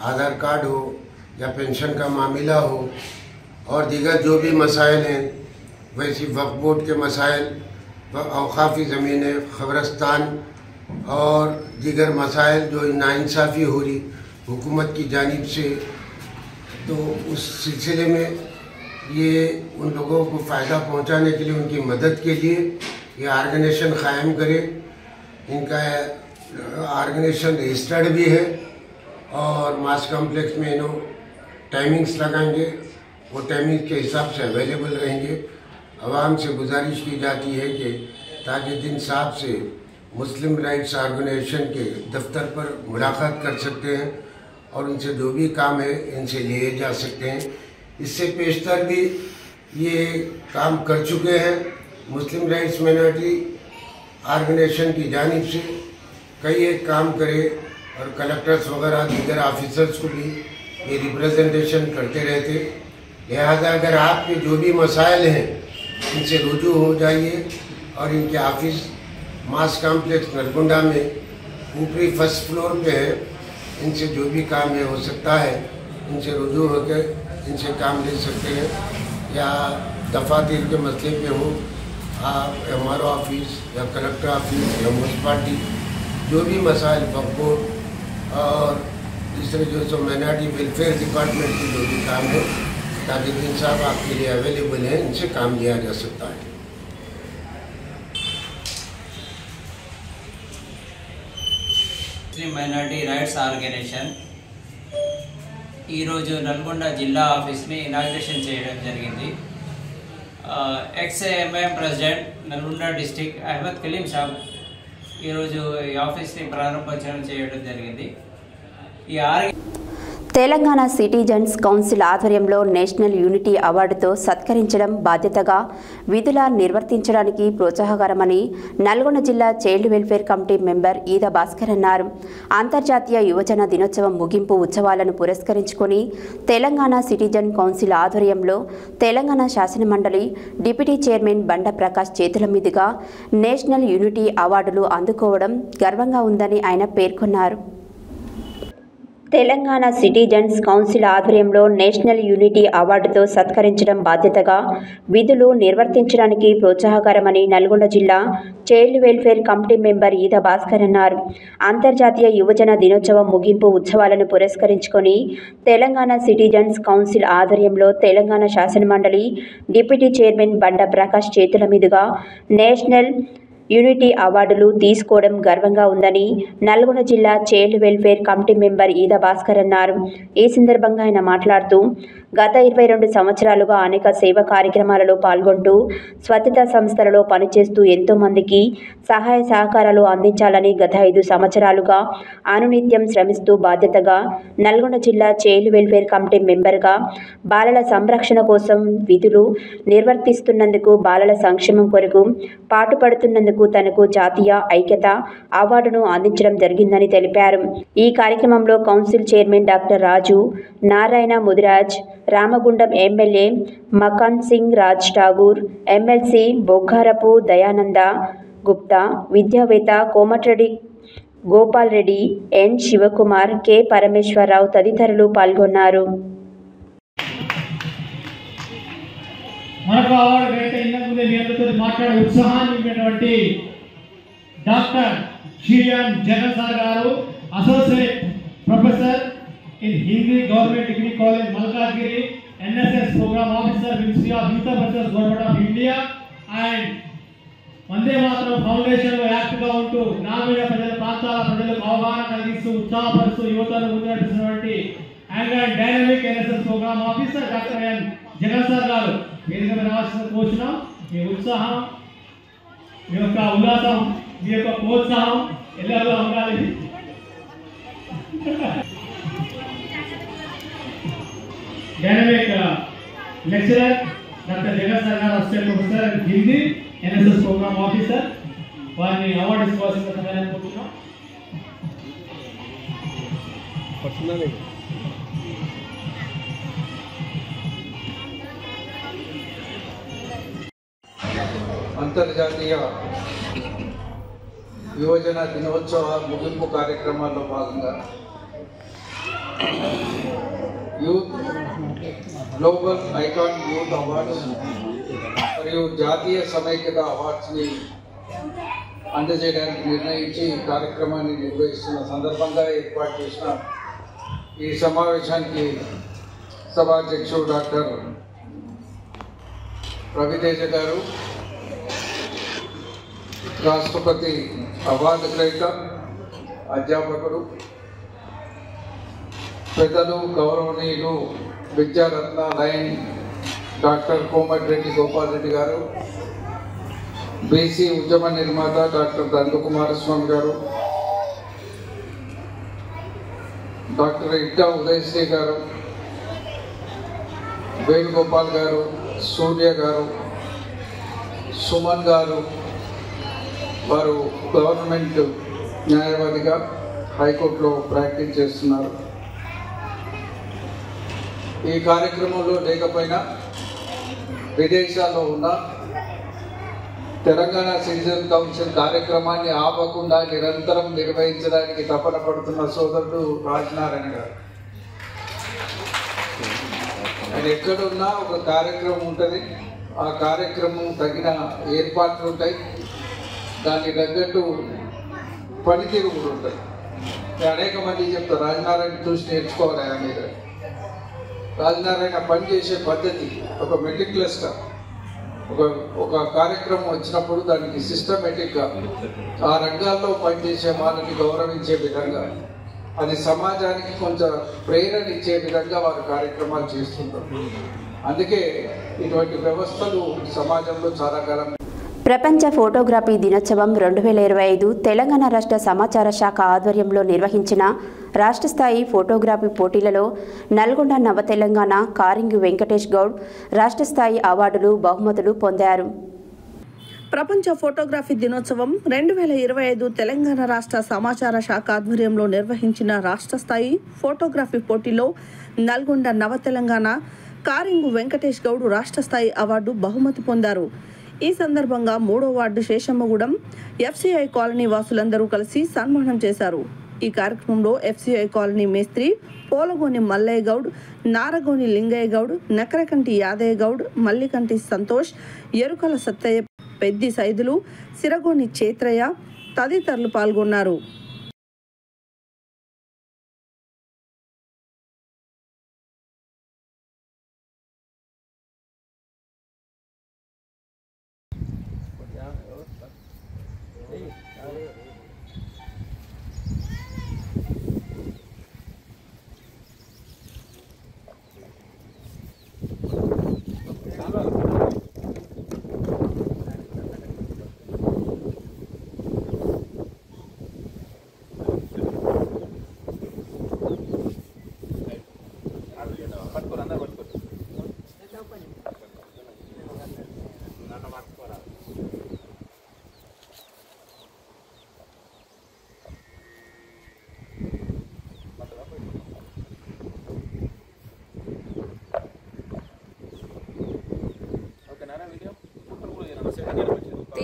आधार कार्ड हो या पेंशन का मामला हो और दीगर जो भी मसाइल हैं वैसी वक्फ बोर्ड के मसाइल, औकाफ़ी ज़मीनें, ख़बरस्तान और दीगर मसाइल जो नाइंसाफ़ी हो रही हुकूमत की जानिब से, तो उस सिलसिले में ये उन लोगों को फ़ायदा पहुंचाने के लिए उनकी मदद के लिए ये ऑर्गेनाइजेशन क़ायम करे। इनका ऑर्गेनाइजेशन रजिस्टर्ड भी है और मास कॉम्प्लेक्स में इन्हों टाइमिंग्स लगाएंगे, वो टाइमिंग के हिसाब से अवेलेबल रहेंगे। आवाम से गुजारिश की जाती है कि ताजुद्दीन साहब से मुस्लिम राइट्स ऑर्गेनाइजेशन के दफ्तर पर मुलाकात कर सकते हैं और उनसे जो भी काम है इनसे लिए जा सकते हैं। इससे पेशतर भी ये काम कर चुके हैं। मुस्लिम राइट्स मिनारिटी ऑर्गेनाइजेशन की जानिब से कई एक काम करे और कलेक्टर्स वगैरह दीगर ऑफिसर्स को भी ये रिप्रेजेंटेशन करते रहते। लिहाजा अगर आपके जो भी मसाइल हैं इनसे रुजू हो जाइए और इनके ऑफिस मास कॉम्प्लेक्स नलगुंडा में ऊपरी फर्स्ट फ्लोर पे है। इनसे जो भी काम है हो सकता है इनसे रुजू होकर इनसे काम ले सकते हैं या दफातर के मसले पे हो आप MRO ऑफिस या कलेक्टर ऑफिस या म्यूनसिपाल्टी जो भी मसाइल वक्फ बोर्ड और दूसरे जो सो माइनॉरिटी वेलफेयर डिपार्टमेंट की जो भी काम है ताजुद्दीन साहब आपके लिए अवेलेबल है, इनसे काम लिया जा सकता है। ముస్లిం మైనారిటీ రైట్స్ ఆర్గనైజేషన్ ఈరోజు నల్గొండ జిల్లా ఆఫీస్ని ఇనాగ్రేషన్ చేయడం జరిగింది। Ex MIM president Nalgonda district Ahmed Kaleem saab ఈరోజు ఈ ఆఫీస్ని ప్రారంభోత్సవం చేయడం జరిగింది। ఈ తెలంగాణ సిటిజన్స్ కౌన్సిల్ ఆధ్వర్యంలో నేషనల్ యూనిటీ అవార్డుతో సత్కరించడం బాధ్యతగా విధుల నిర్వర్తించడానికి ప్రోత్సాహకరమని నల్గొండ జిల్లా child welfare committee member Eeda Bhaskar అన్నారు। అంతర్జాతీయ యువజన దినోత్సవం ముగింపు ఉత్సవాలను పురస్కరించుకొని తెలంగాణ సిటిజన్ కౌన్సిల్ ఆధ్వర్యంలో తెలంగాణ శాసనమండలి డిప్యూటీ చైర్మన్ బండ ప్రకాష్ చేతుల మీదుగా నేషనల్ యూనిటీ అవార్డులు అందుకోవడం గర్వంగా ఉందని ఆయన పేర్కొన్నారు। తెలంగాణ సిటిజన్స్ కౌన్సిల్ ఆధ్వర్యంలో నేషనల్ యూనిటీ అవార్డుతో సత్కరించడం బాధ్యతగా విధులు నిర్వర్తించడానికి ప్రోత్సాహకరమని నల్గొండ జిల్లా child welfare committee member Eeda Bhaskar అన్నారు। అంతర్జాతీయ యువజన దినోత్సవం ముగింపు ఉత్సవాలను పురస్కరించుకొని తెలంగాణ సిటిజన్స్ కౌన్సిల్ ఆధ్వర్యంలో తెలంగాణ శాసనమండలి డిప్యూటీ చైర్మన్ బండ ప్రకాష్ చేతుల మీదుగా నేషనల్ యూనిటీ అవార్డులు తీసుకోవడం గర్వంగా ఉందని నల్గొండ జిల్లా child welfare committee member Eeda Bhaskar అన్నారు. ఈ సందర్భంగా ఆయన మాట్లాడుతూ గత 22 సంవత్సరాలుగా అనేక సేవా కార్యక్రమాలలో పాల్గొంటూ స్వచ్ఛతా సంస్థలలో పనిచేస్తూ ఎంతో మందికి సహాయ సహకారాలు అందించాలని గత 5 సంవత్సరాలుగా అనునిత్యం శ్రమిస్తూ బాధ్యతగా నల్గొండ జిల్లా చైల్డ్ వెల్ఫేర్ కమిటీ మెంబర్గా బాలల సంరక్షణ కోసం విధులు నిర్వర్తిస్తున్నందుకు బాలల సంక్షేమం కొరకు పాటుపడుతున్నందుకు తనకు జాతీయ ఐక్యత అవార్డును అందించడం జరిగిందని తెలిపారు. ఈ కార్యక్రమంలో కౌన్సిల్ చైర్మన్ డాక్టర్ రాజు, నారాయణ ముదిరాజ్, రామగుండం ఎమ్మెల్యే మకాన్ సింగ్ రాజ్ ఠాగూర్, ఎమ్మెల్సీ బొగ్గారపు దయానంద గుప్తా, విద్యావేత్త కోమటిరెడ్డి గోపాల్ రెడ్డి, ఎన్ శివకుమార్, కె పరమేశ్వరరావు తదితరులు పాల్గొన్నారు. మరొక అవార్డు అయితే ఇంతకు ముందే మీ అందరితో మాట్లాడే ఉత్సాహాన్ని నింపినటువంటి డాక్టర్ జిఎన్ జగన్ సార్ గారు, associate professor in Hindi government degree college Malkajgiri, NSS programme officer ministry of youth affairs government of India and Vande Mataram foundation లో యాక్టివ్గా ఉంటూ గ్రామీణ ప్రజల ప్రాంతాల ప్రజలకు అవగాహన కలిగిస్తూ ఉత్సాహపరుస్తూ యువతను ముందు నడిపిస్తున్నటువంటి young and dynamic NSS programme officer doctor N Jagan sir గారు వేదిక మీద రావాల్సిన కోరుచున్నాం. మీ ఉత్సాహం, మీ యొక్క ఉల్లాసం, మీ యొక్క ప్రోత్సాహం ఎల్లరూ ఉండాలి. Dynamic lecturer doctor Jagan sir గారు, assistant professor and Hindi NSS programme officer, వారిని అవార్డు ఇవ్వాల్సిందిగా కోరుతున్నాం. అంతర్జాతీయ యువజన దినోత్సవ ముగింపు కార్యక్రమాల్లో భాగంగా youth global icon youth awards మరియు జాతీయ సమైక్యత అవార్డ్స్ని అందజేయడానికి నిర్ణయించి ఈ కార్యక్రమాన్ని నిర్వహిస్తున్న సందర్భంగా ఏర్పాటు చేసిన ఈ సమావేశానికి సభాధ్యక్షుడు డాక్టర్ రవితేజ గారు, రాష్ట్రపతి అవార్డు గ్రహీత, అధ్యాపకుడు, పెద్దలు, గౌరవనీయులు, విద్యారత్న లైన్ డాక్టర్ కోమటిరెడ్డి గోపాల్ రెడ్డి గారు, బీసీ ఉద్యమ నిర్మాత డాక్టర్ దండు కుమారస్వామి గారు, డాక్టర్ ఇట్టా ఉదయశ్రీ గారు, వేణుగోపాల్ గారు, సూర్య గారు, సుమన్ గారు, వారు గవర్నమెంట్ న్యాయవాదిగా హైకోర్టులో ప్రాక్టీస్ చేస్తున్నారు. ఈ కార్యక్రమంలో లేకపోయినా విదేశాల్లో ఉన్న తెలంగాణ సిటిజన్ కౌన్సిల్ కార్యక్రమాన్ని ఆపకుండా నిరంతరం నిర్వహించడానికి తపన పడుతున్న సోదరుడు రాజనారాయణ గారు. ఆయన ఎక్కడున్నా ఒక కార్యక్రమం ఉంటుంది, ఆ కార్యక్రమం తగిన ఏర్పాట్లు ఉంటాయి, దానికి తగ్గట్టు పనితీరు కూడా ఉంటుంది. అనేక మంది చెప్తారు రాజనారాయణ చూసి నేర్చుకోవాలి. ఆయన మీద రాజనారాయణ పనిచేసే పద్ధతి ఒక మెటిక్యులస్గా ఒక కార్యక్రమం వచ్చినప్పుడు దానికి సిస్టమేటిక్గా ఆ రంగాల్లో పనిచేసే వాళ్ళని గౌరవించే విధంగా, అది సమాజానికి కొంచెం ప్రేరణ ఇచ్చే విధంగా వారు కార్యక్రమాలు చేస్తుంటారు. అందుకే ఇటువంటి వ్యవస్థలు సమాజంలో చాలా కాలం. ప్రపంచ ఫోటోగ్రఫీ దినోత్సవం 2025 తెలంగాణ రాష్ట్ర సమాచార శాఖ ఆధ్వర్యంలో నిర్వహించిన రాష్ట్ర స్థాయి ఫోటోగ్రఫీ పోటీలలో నల్గొండ నవ తెలంగాణ కారింగి వెంకటేష్ గౌడ్ రాష్ట్ర స్థాయి అవార్డులు, బహుమతులు పొందారు. ప్రపంచ ఫోటోగ్రఫీ దినోత్సవం 2025 తెలంగాణ రాష్ట్ర సమాచార శాఖ ఆధ్వర్యంలో నిర్వహించిన రాష్ట్ర స్థాయి ఫోటోగ్రఫీ పోటీలో నల్గొండ నవ తెలంగాణ కారింగు వెంకటేష్ గౌడ్ రాష్ట్ర స్థాయి అవార్డు, బహుమతి పొందారు. ఈ సందర్భంగా 3వ వార్డు శేషమ్మగూడెం ఎఫ్సిఐ కాలనీ వాసులందరూ కలిసి సన్మానం చేశారు. ఈ కార్యక్రమంలో ఎఫ్సిఐ కాలనీ మేస్త్రి పోలగోని మల్లయ్య గౌడ్, నారగోని లింగయ్య గౌడ్, నకరకంటి యాదయ్య గౌడ్, మల్లికంటి సంతోష్, ఎరుకల సత్తయ్య, పెద్ది సైదులు, సిరగోని చేత్రయ్య తదితరులు పాల్గొన్నారు.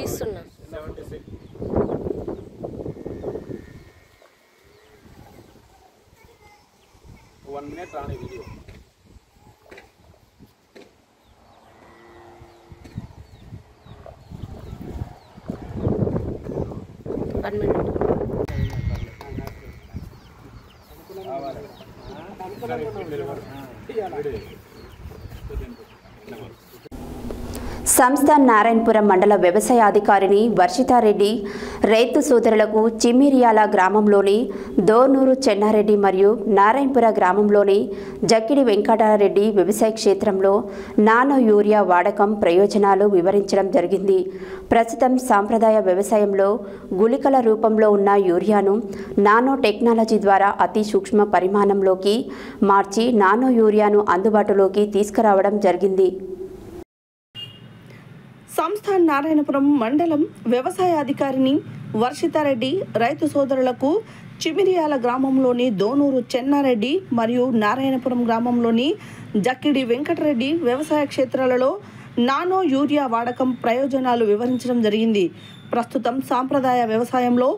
తీస్తున్నా. 1 minute రాని వీడియో. సంస్థ నారాయణపురం మండల వ్యవసాయ అధికారిని వర్షితారెడ్డి రైతు సోదరులకు చిమ్మిరియాల గ్రామంలోని దోర్నూరు చెన్నారెడ్డి మరియు నారాయణపుర గ్రామంలోని జక్కిడి వెంకటారెడ్డి వ్యవసాయ క్షేత్రంలో నానో యూరియా వాడకం ప్రయోజనాలు వివరించడం జరిగింది. ప్రస్తుతం సాంప్రదాయ వ్యవసాయంలో గుళికల రూపంలో ఉన్న యూరియాను నానో టెక్నాలజీ ద్వారా అతి సూక్ష్మ పరిమాణంలోకి మార్చి నానో యూరియాను అందుబాటులోకి తీసుకురావడం జరిగింది. సంస్థ నారాయణపురం మండలం వ్యవసాయ అధికారిని వర్షితారెడ్డి రైతు సోదరులకు చిమిరియాల గ్రామంలోని దోనూరు చెన్నారెడ్డి మరియు నారాయణపురం గ్రామంలోని జక్కిడి వెంకటరెడ్డి వ్యవసాయ క్షేత్రాలలో నానో యూరియా వాడకం ప్రయోజనాలు వివరించడం జరిగింది. ప్రస్తుతం సాంప్రదాయ వ్యవసాయంలో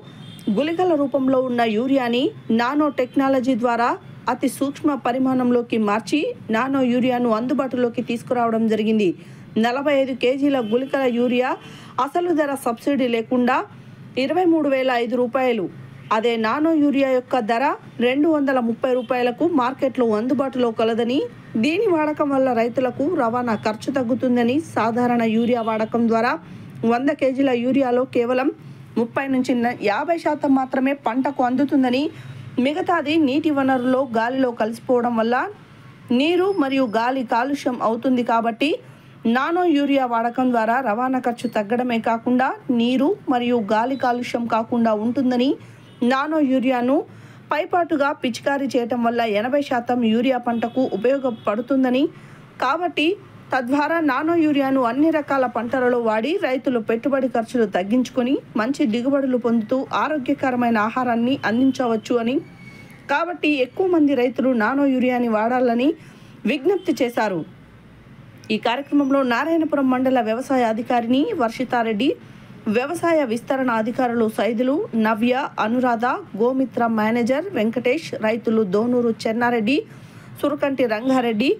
గుళికల రూపంలో ఉన్న యూరియాని నానో టెక్నాలజీ ద్వారా అతి సూక్ష్మ పరిమాణంలోకి మార్చి నానో యూరియాను అందుబాటులోకి తీసుకురావడం జరిగింది. 45 కేజీల గుళికల యూరియా అసలు ధర సబ్సిడీ లేకుండా 23,005 రూపాయలు. అదే నానో యూరియా యొక్క ధర 230 రూపాయలకు మార్కెట్లో అందుబాటులో కలదని, దీని వాడకం వల్ల రైతులకు రవాణా ఖర్చు తగ్గుతుందని, సాధారణ యూరియా వాడకం ద్వారా 100 కేజీల యూరియాలో కేవలం 30 నుంచి 50% మాత్రమే పంటకు అందుతుందని, మిగతాది నీటి వనరులో గాలిలో కలిసిపోవడం వల్ల నీరు మరియు గాలి కాలుష్యం అవుతుంది. కాబట్టి నానో యూరియా వాడకం ద్వారా రవాణా ఖర్చు తగ్గడమే కాకుండా నీరు మరియు గాలి కాలుష్యం కాకుండా ఉంటుందని, నానో యూరియాను పైపాటుగా పిచికారీ చేయటం వల్ల 80% యూరియా పంటకు ఉపయోగపడుతుందని, కాబట్టి తద్వారా నానో యూరియాను అన్ని రకాల పంటలలో వాడి రైతులు పెట్టుబడి ఖర్చులు తగ్గించుకొని మంచి దిగుబడులు పొందుతూ ఆరోగ్యకరమైన ఆహారాన్ని అందించవచ్చు అని, కాబట్టి ఎక్కువ మంది రైతులు నానో యూరియాని వాడాలని విజ్ఞప్తి చేశారు. ఈ కార్యక్రమంలో నారాయణపురం మండల వ్యవసాయ అధికారిని వర్షితారెడ్డి, వ్యవసాయ విస్తరణ అధికారులు సైదులు, నవ్య, అనురాధ, గోమిత్ర మేనేజర్ వెంకటేష్, రైతులు దోనూరు చెన్నారెడ్డి, సురకంటి రంగారెడ్డి,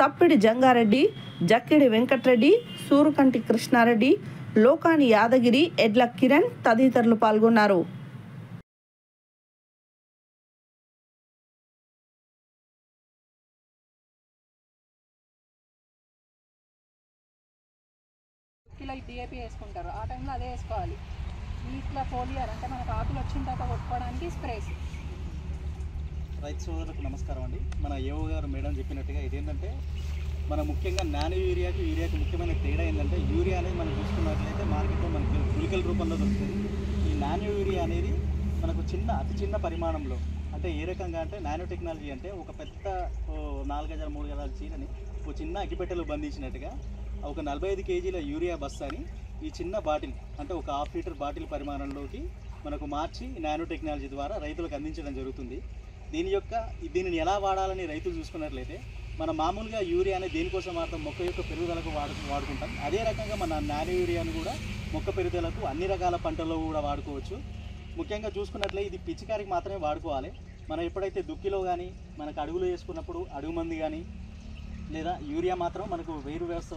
సప్పిడి జంగారెడ్డి, జక్కిడి వెంకటరెడ్డి, సూరుకంటి కృష్ణారెడ్డి, లోకాని యాదగిరి, ఎడ్ల కిరణ్ తదితరులు పాల్గొన్నారు. కిలో డిఏపి వేసుకుంటారు, ఆ టైంలో అదే వేసుకోవాలి. వీటిలో ఫోలియర్ అంటే మనకు ఆకులు వచ్చిన తర్వాత కొట్టుకోవడానికి స్ప్రేస్. రైతు సోదరులకు నమస్కారం అండి. మన ఏఓ గారు మేడం చెప్పినట్టుగా ఇదేంటంటే మన ముఖ్యంగా నానో యూరియాకి ముఖ్యమైన తేడా ఏంటంటే, యూరియా అనేది మనం చూసుకున్నట్లయితే మార్కెట్లో మనకి గుళికల రూపంలో దొరుకుతుంది. ఈ నానో యూరియా అనేది మనకు అతి చిన్న పరిమాణంలో, అంటే ఏ రకంగా అంటే నానో టెక్నాలజీ అంటే ఒక పెద్ద 4 గజాల 3 గజాల చీరని ఒక చిన్న అగ్గిపెట్టెలో బంధించినట్టుగా ఒక 45 కేజీల యూరియా బస్తాని ఈ చిన్న బాటిల్ అంటే ఒక 1/2 లీటర్ బాటిల్ పరిమాణంలోకి మనకు మార్చి నానో టెక్నాలజీ ద్వారా రైతులకు అందించడం జరుగుతుంది. దీనిని ఎలా వాడాలని రైతులు చూసుకున్నట్లయితే, మన మామూలుగా యూరియా అనేది దేనికోసం వాడతాం, మొక్క యొక్క పెరుగుదలకు వాడుకుంటాం. అదే రకంగా మన నానో యూరియాను కూడా మొక్క పెరుగుదలకు అన్ని రకాల పంటల్లో కూడా వాడుకోవచ్చు. ముఖ్యంగా చూసుకున్నట్లయితే ఇది పిచికారికి మాత్రమే వాడుకోవాలి. మనం ఎప్పుడైతే దుక్కిలో కానీ మనకు అడుగులు వేసుకున్నప్పుడు అడుగు మంది కానీ లేదా యూరియా మాత్రం మనకు వేరు వ్యవస్థ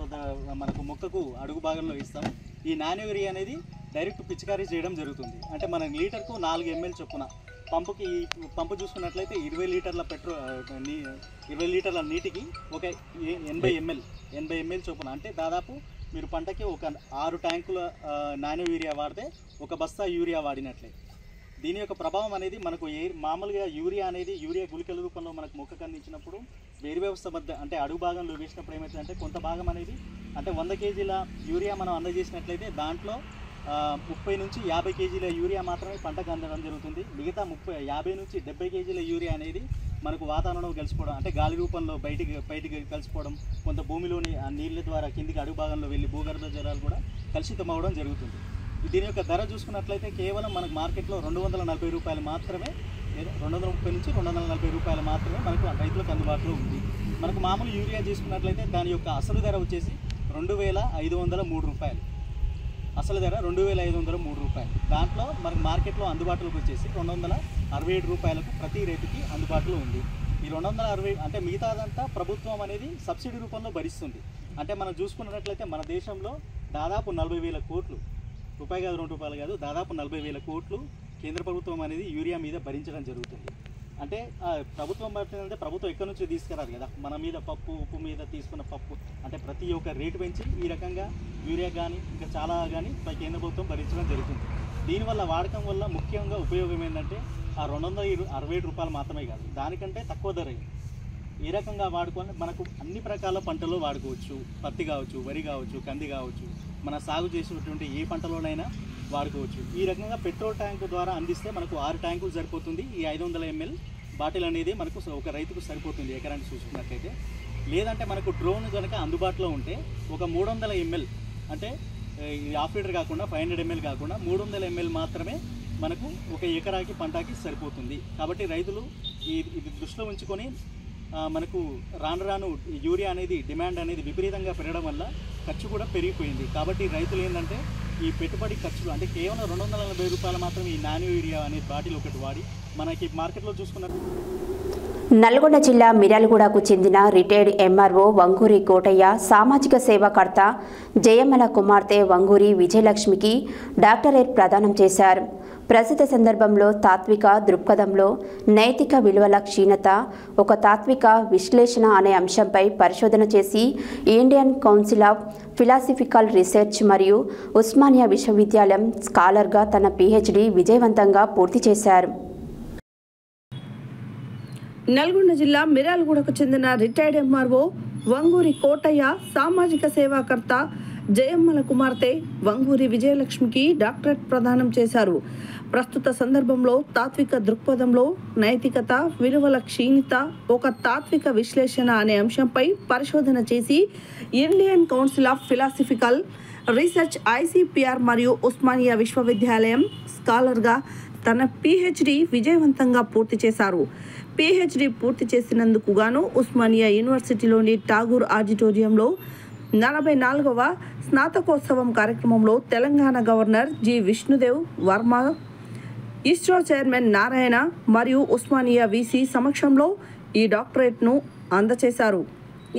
మనకు మొక్కకు అడుగు భాగంలో ఇస్తాం. ఈ నానో యూరియా అనేది డైరెక్ట్ పిచికారీ చేయడం జరుగుతుంది. అంటే మన లీటర్కు 4 ml చొప్పున పంపు చూసుకున్నట్లయితే 20 లీటర్ల 20 లీటర్ల నీటికి ఒక 80 ml చొప్పున, అంటే దాదాపు మీరు పంటకి ఒక 6 ట్యాంకుల నానో యూరియా వాడితే ఒక బస్తా యూరియా వాడినట్లే. దీని యొక్క ప్రభావం అనేది మనకు మామూలుగా యూరియా గుళికల రూపంలో మనకు మొక్కకు అందించినప్పుడు వేరు వ్యవస్థ మధ్య అంటే అడుగు భాగంలో వేసినప్పుడు ఏమవుతుందంటే కొంత భాగం అనేది అంటే 100 కేజీల యూరియా మనం అందజేసినట్లయితే దాంట్లో 30 నుంచి 50 కేజీల యూరియా మాత్రమే పంటకు అందడం జరుగుతుంది. మిగతా 50 నుంచి 70 కేజీల యూరియా అనేది మనకు వాతావరణంలో కలిసిపోవడం, అంటే గాలి రూపంలో బయటికి కలిసిపోవడం, కొంత భూమిలోని ఆ నీళ్ళ ద్వారా కిందికి అడుగు భాగంలో వెళ్ళి భూగర్భ జలాలు కూడా కలుషితం అవ్వడం జరుగుతుంది. దీని యొక్క ధర చూసుకున్నట్లయితే కేవలం మనకు మార్కెట్లో 240 రూపాయలు మాత్రమే, 230 నుంచి 240 రూపాయలు మాత్రమే మనకు రైతులకు అందుబాటులో ఉంది. మనకు మామూలు యూరియా తీసుకున్నట్లయితే దాని యొక్క అసలు ధర వచ్చేసి 2,503 రూపాయలు. అసలు ధర 2503 రూపాయలు. దాంట్లో మనకి మార్కెట్లో అందుబాటులోకి వచ్చేసి 267 రూపాయలకు ప్రతి రైతుకి అందుబాటులో ఉంది. ఈ 260 అంటే మిగతాదంతా ప్రభుత్వం అనేది సబ్సిడీ రూపంలో భరిస్తుంది. అంటే మనం చూసుకున్నట్లయితే మన దేశంలో దాదాపు 40,000 కోట్లు, రూపాయి కాదు 2 రూపాయలు కాదు, దాదాపు 40,000 కోట్లు కేంద్ర ప్రభుత్వం అనేది యూరియా మీద భరించడం జరుగుతుంది. అంటే ప్రభుత్వం పడుతుందంటే ప్రభుత్వం ఎక్కడి నుంచి తీసుకురాదు కదా, మన మీద పప్పు ఉప్పు మీద తీసుకున్న పప్పు అంటే ప్రతి ఒక్క రేటు పెంచి ఈ రకంగా యూరియా కానీ ఇంకా చాలా కానీ కేంద్ర ప్రభుత్వం భరించడం జరుగుతుంది. దీనివల్ల వాడకం వల్ల ముఖ్యంగా ఉపయోగం ఏంటంటే ఆ 267 రూపాయలు మాత్రమే కాదు, దానికంటే తక్కువ ధర. ఏ రకంగా వాడుకొని మనకు అన్ని ప్రకాల పంటలు వాడుకోవచ్చు. పత్తి కావచ్చు, వరి కావచ్చు, కంది కావచ్చు, మన సాగు చేసినటువంటి ఏ పంటలోనైనా వాడుకోవచ్చు. ఈ రకంగా పెట్రోల్ ట్యాంకు ద్వారా అందిస్తే మనకు 6 ట్యాంకులు సరిపోతుంది. ఈ 500 ml బాటిల్ అనేది మనకు ఒక రైతుకు సరిపోతుంది ఎకరానికి చూసుకున్నట్లయితే. లేదంటే మనకు డ్రోన్ కనుక అందుబాటులో ఉంటే ఒక 300 ml అంటే హాఫ్ లీటర్ కాకుండా 500 ml కాకుండా 300 ml మాత్రమే మనకు ఒక ఎకరాకి పంటకి సరిపోతుంది. కాబట్టి రైతులు ఇది దృష్టిలో ఉంచుకొని మనకు రాను యూరియా అనేది డిమాండ్ అనేది విపరీతంగా పెరగడం వల్ల ఖర్చు కూడా పెరిగిపోయింది. కాబట్టి రైతులు ఏంటంటే ఈ పెట్టుబడి ఖర్చులు అంటే కేవలం 240 రూపాయలు మాత్రమే ఈ నానో యూరియా అనే బాటిల్ ఒకటి వాడి మనకి మార్కెట్లో చూసుకున్నట్టు. నల్గొండ జిల్లా మిర్యాలగూడకు చెందిన రిటైర్డ్ ఎంఆర్ఓ వంగూరి కోటయ్య సామాజిక సేవాకర్త జయమ్మల కుమార్తె వంగూరి విజయలక్ష్మికి డాక్టరేట్ ప్రదానం చేశారు. ప్రస్తుత సందర్భంలో తాత్విక దృక్పథంలో నైతిక విలువల క్షీణత, ఒక తాత్విక విశ్లేషణ అనే అంశంపై పరిశోధన చేసి Indian council of philosophical research మరియు ఉస్మానియా విశ్వవిద్యాలయం స్కాలర్గా తన PhD విజయవంతంగా పూర్తి చేశారు. నల్గొండ జిల్లా మిర్యాలగూడకు చెందిన రిటైర్డ్ ఎంఆర్ఓ వంగూరి కోటయ్య సామాజిక సేవాకర్త జయమ్మల కుమార్తె వంగూరి విజయలక్ష్మికి డాక్టరేట్ ప్రదానం చేశారు. ప్రస్తుత సందర్భంలో తాత్విక దృక్పథంలో నైతికత విలువల క్షీణత, ఒక తాత్విక విశ్లేషణ అనే అంశంపై పరిశోధన చేసి Indian council of philosophical research ICPR మరియు ఉస్మానియా విశ్వవిద్యాలయం స్కాలర్గా తన PhD విజయవంతంగా పూర్తి చేశారు. PhD పూర్తి చేసినందుకు గాను ఉస్మానియా యూనివర్సిటీలోని ఠాగూర్ ఆడిటోరియంలో 44వ స్నాతకోత్సవం కార్యక్రమంలో Telangana governor G. Vishnudev Varma, ISRO chairman Narayana మరియు ఉస్మానియా VC సమక్షంలో ఈ డాక్టరేట్ను అందజేశారు.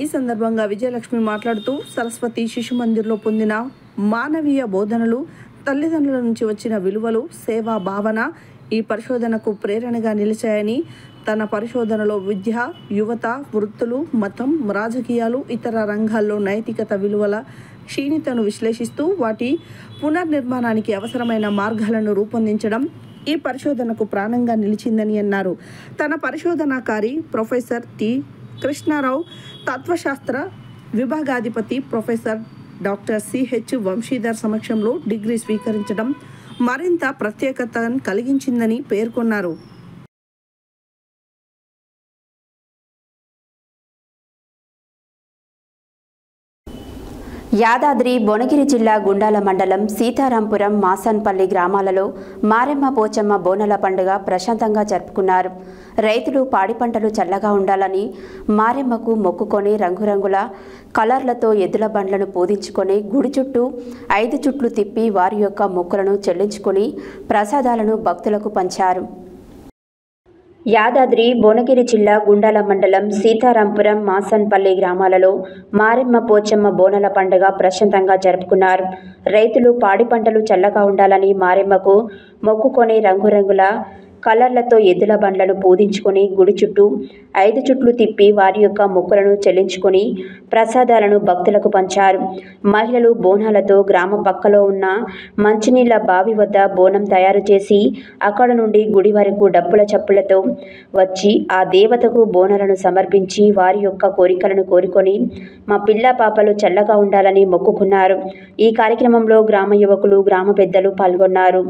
ఈ సందర్భంగా విజయలక్ష్మి మాట్లాడుతూ సరస్వతి శిశు మందిర్లో పొందిన మానవీయ బోధనలు, తల్లిదండ్రుల నుంచి వచ్చిన విలువలు, సేవా భావన ఈ పరిశోధనకు ప్రేరణగా నిలిచాయని, తన పరిశోధనలో విద్య, యువత, వృత్తులు, మతం, రాజకీయాలు, ఇతర రంగాల్లో నైతికత విలువల క్షీణతను విశ్లేషిస్తూ వాటి పునర్నిర్మాణానికి అవసరమైన మార్గాలను రూపొందించడం ఈ పరిశోధనకు ప్రాణంగా నిలిచిందని అన్నారు. తన పరిశోధనాకారి ప్రొఫెసర్ T. కృష్ణారావు, తత్వశాస్త్ర విభాగాధిపతి ప్రొఫెసర్ డాక్టర్ CH వంశీధర్ సమక్షంలో డిగ్రీ స్వీకరించడం మరింత ప్రత్యేకతను కలిగించిందని పేర్కొన్నారు. యాదాద్రి భువనగిరి జిల్లా గుండాల మండలం సీతారాంపురం మాసన్పల్లి గ్రామాలలో మారెమ్మ పోచమ్మ బోనాల పండుగ ప్రశాంతంగా జరుపుకున్నారు. రైతులు పాడి పంటలు చల్లగా ఉండాలని మారెమ్మకు మొక్కుకొని రంగురంగుల కలర్లతో ఎద్దుల బండ్లను పూజించుకొని గుడి చుట్టూ 5 చుట్లు తిప్పి వారి యొక్క మొక్కులను చెల్లించుకొని ప్రసాదాలను భక్తులకు పంచారు. యాదాద్రి భువనగిరి జిల్లా గుండాల మండలం సీతారాంపురం మాసన్పల్లి గ్రామాలలో మారెమ్మ పోచమ్మ బోనాల పండుగ ప్రశాంతంగా జరుపుకున్నారు. రైతులు పాడి పంటలు చల్లగా ఉండాలని మారెమ్మకు మొక్కుకొని రంగురంగుల కలర్లతో ఎద్దుల బండ్లను పూజించుకొని గుడి చుట్టూ 5 చుట్లు తిప్పి వారి యొక్క మొక్కులను చెల్లించుకొని ప్రసాదాలను భక్తులకు పంచారు. మహిళలు బోనాలతో గ్రామ పక్కలో ఉన్న మంచినీళ్ల బావి వద్ద బోనం తయారు చేసి అక్కడ నుండి గుడి వరకు డప్పుల చప్పులతో వచ్చి ఆ దేవతకు బోనాలను సమర్పించి వారి యొక్క కోరికలను కోరుకొని మా పిల్ల పాపలు చల్లగా ఉండాలని మొక్కుకున్నారు. ఈ కార్యక్రమంలో గ్రామ యువకులు, గ్రామ పెద్దలు పాల్గొన్నారు.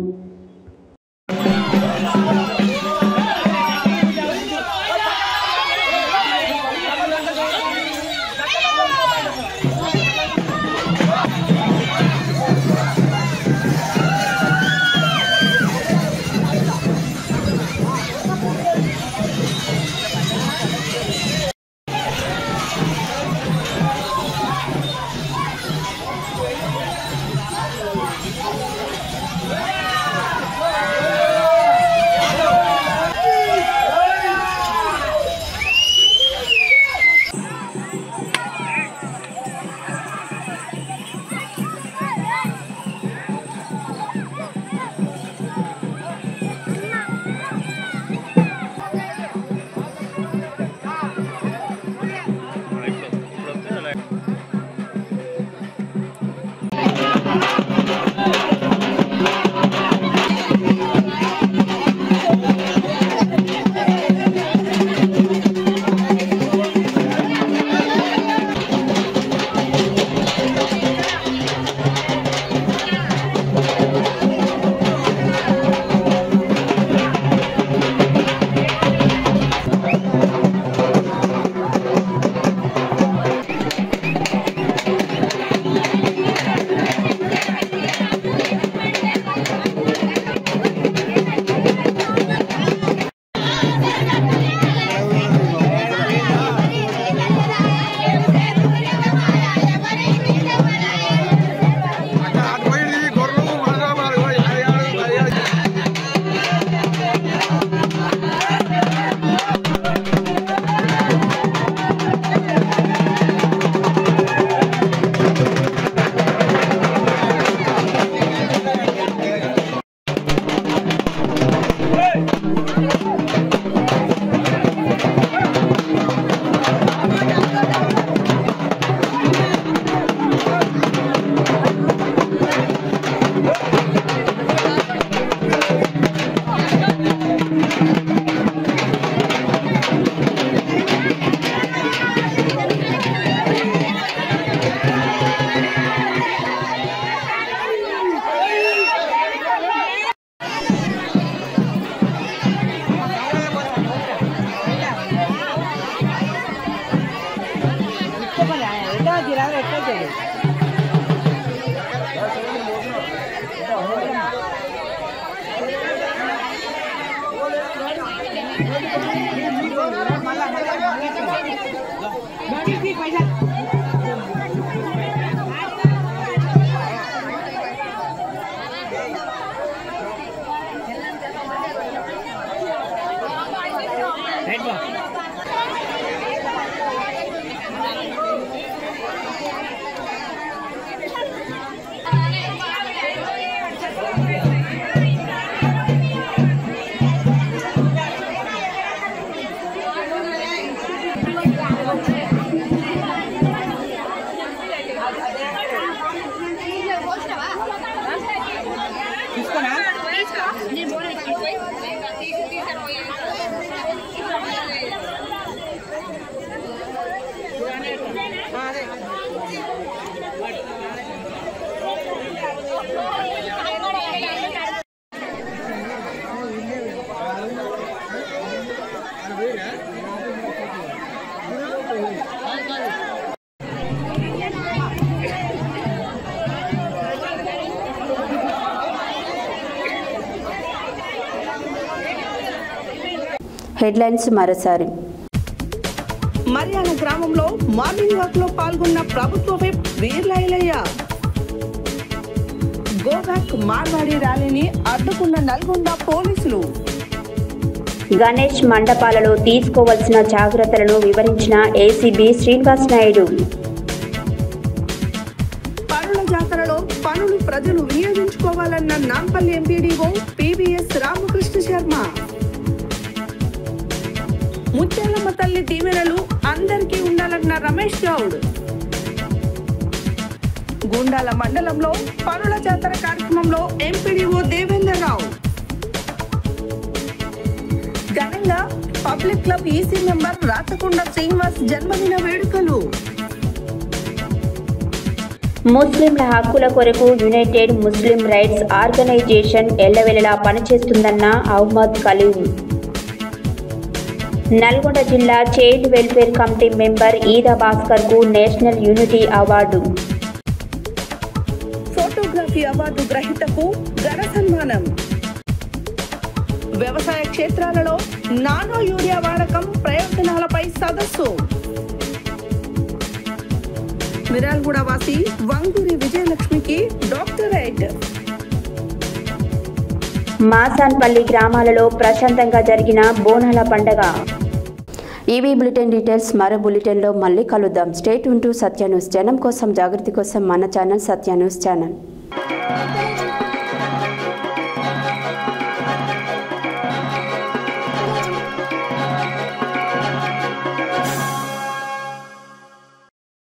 హెడ్లైన్స్ మరోసారి. మర్యాల గ్రామంలో మార్నింగ్ వాక్ లో పాల్గొన్న ప్రభుత్వ విప్ వీర్లైలయ్య. గోబ్యాక్ మార్వాడి ర్యాలీని అడ్డుకున్న నల్గొండ పోలీసులు. గణేష్ మండపాలలో తీసుకోవాల్సిన జాగ్రత్తలను వివరించిన ఏసీబీ శ్రీనివాస్ నాయుడు. పనుల జాతరలో పనులు ప్రజలు వినియోగించుకోవాలన్న నాంపల్లి ఎంపీడీఓ పీవీఎస్ రామకృష్ణ శర్మ. ముత్యాలమ్మ తల్లి దీవెనలు అందరికీ ఉండాలన్న రమేష్ గౌడ్. గుండాల మండలంలో పనుల జాతర కార్యక్రమంలో ఎంపీడీఓ దేవేందర్ రావు. ఘనంగా public club EC member Rachakonda Srinivas జన్మదిన వేడుకలు. ముస్లింల హక్కుల కొరకు యునైటెడ్ ముస్లిం రైట్స్ ఆర్గనైజేషన్ ఎల్లవెల్లలా పనిచేస్తుందన్న అహ్మద్ కలీం. నల్గొండ జిల్లా child welfare committee member Eeda Bhaskar కు national unity award. Photography award గ్రహీతకు ఘన సన్మానం. వ్యవసాయ క్షేత్రాలలో నానో యూరియా వాడకం ప్రయోజనాలపై సదస్సు. మిరాల్గూడ వాసి వంగూరి విజయలక్ష్మికి డాక్టరేట్. మాసాన్పల్లి గ్రామాలలో ప్రశాంతంగా జరిగిన బోనాల పండగ. ఈవీ బులెటిన్ డీటెయిల్స్ మరో బులెటిన్లో మళ్ళీ కలుద్దాం. State to Satya news. జనం కోసం జాగృతి కోసం మన ఛానల్ సత్య న్యూస్ ఛానల్.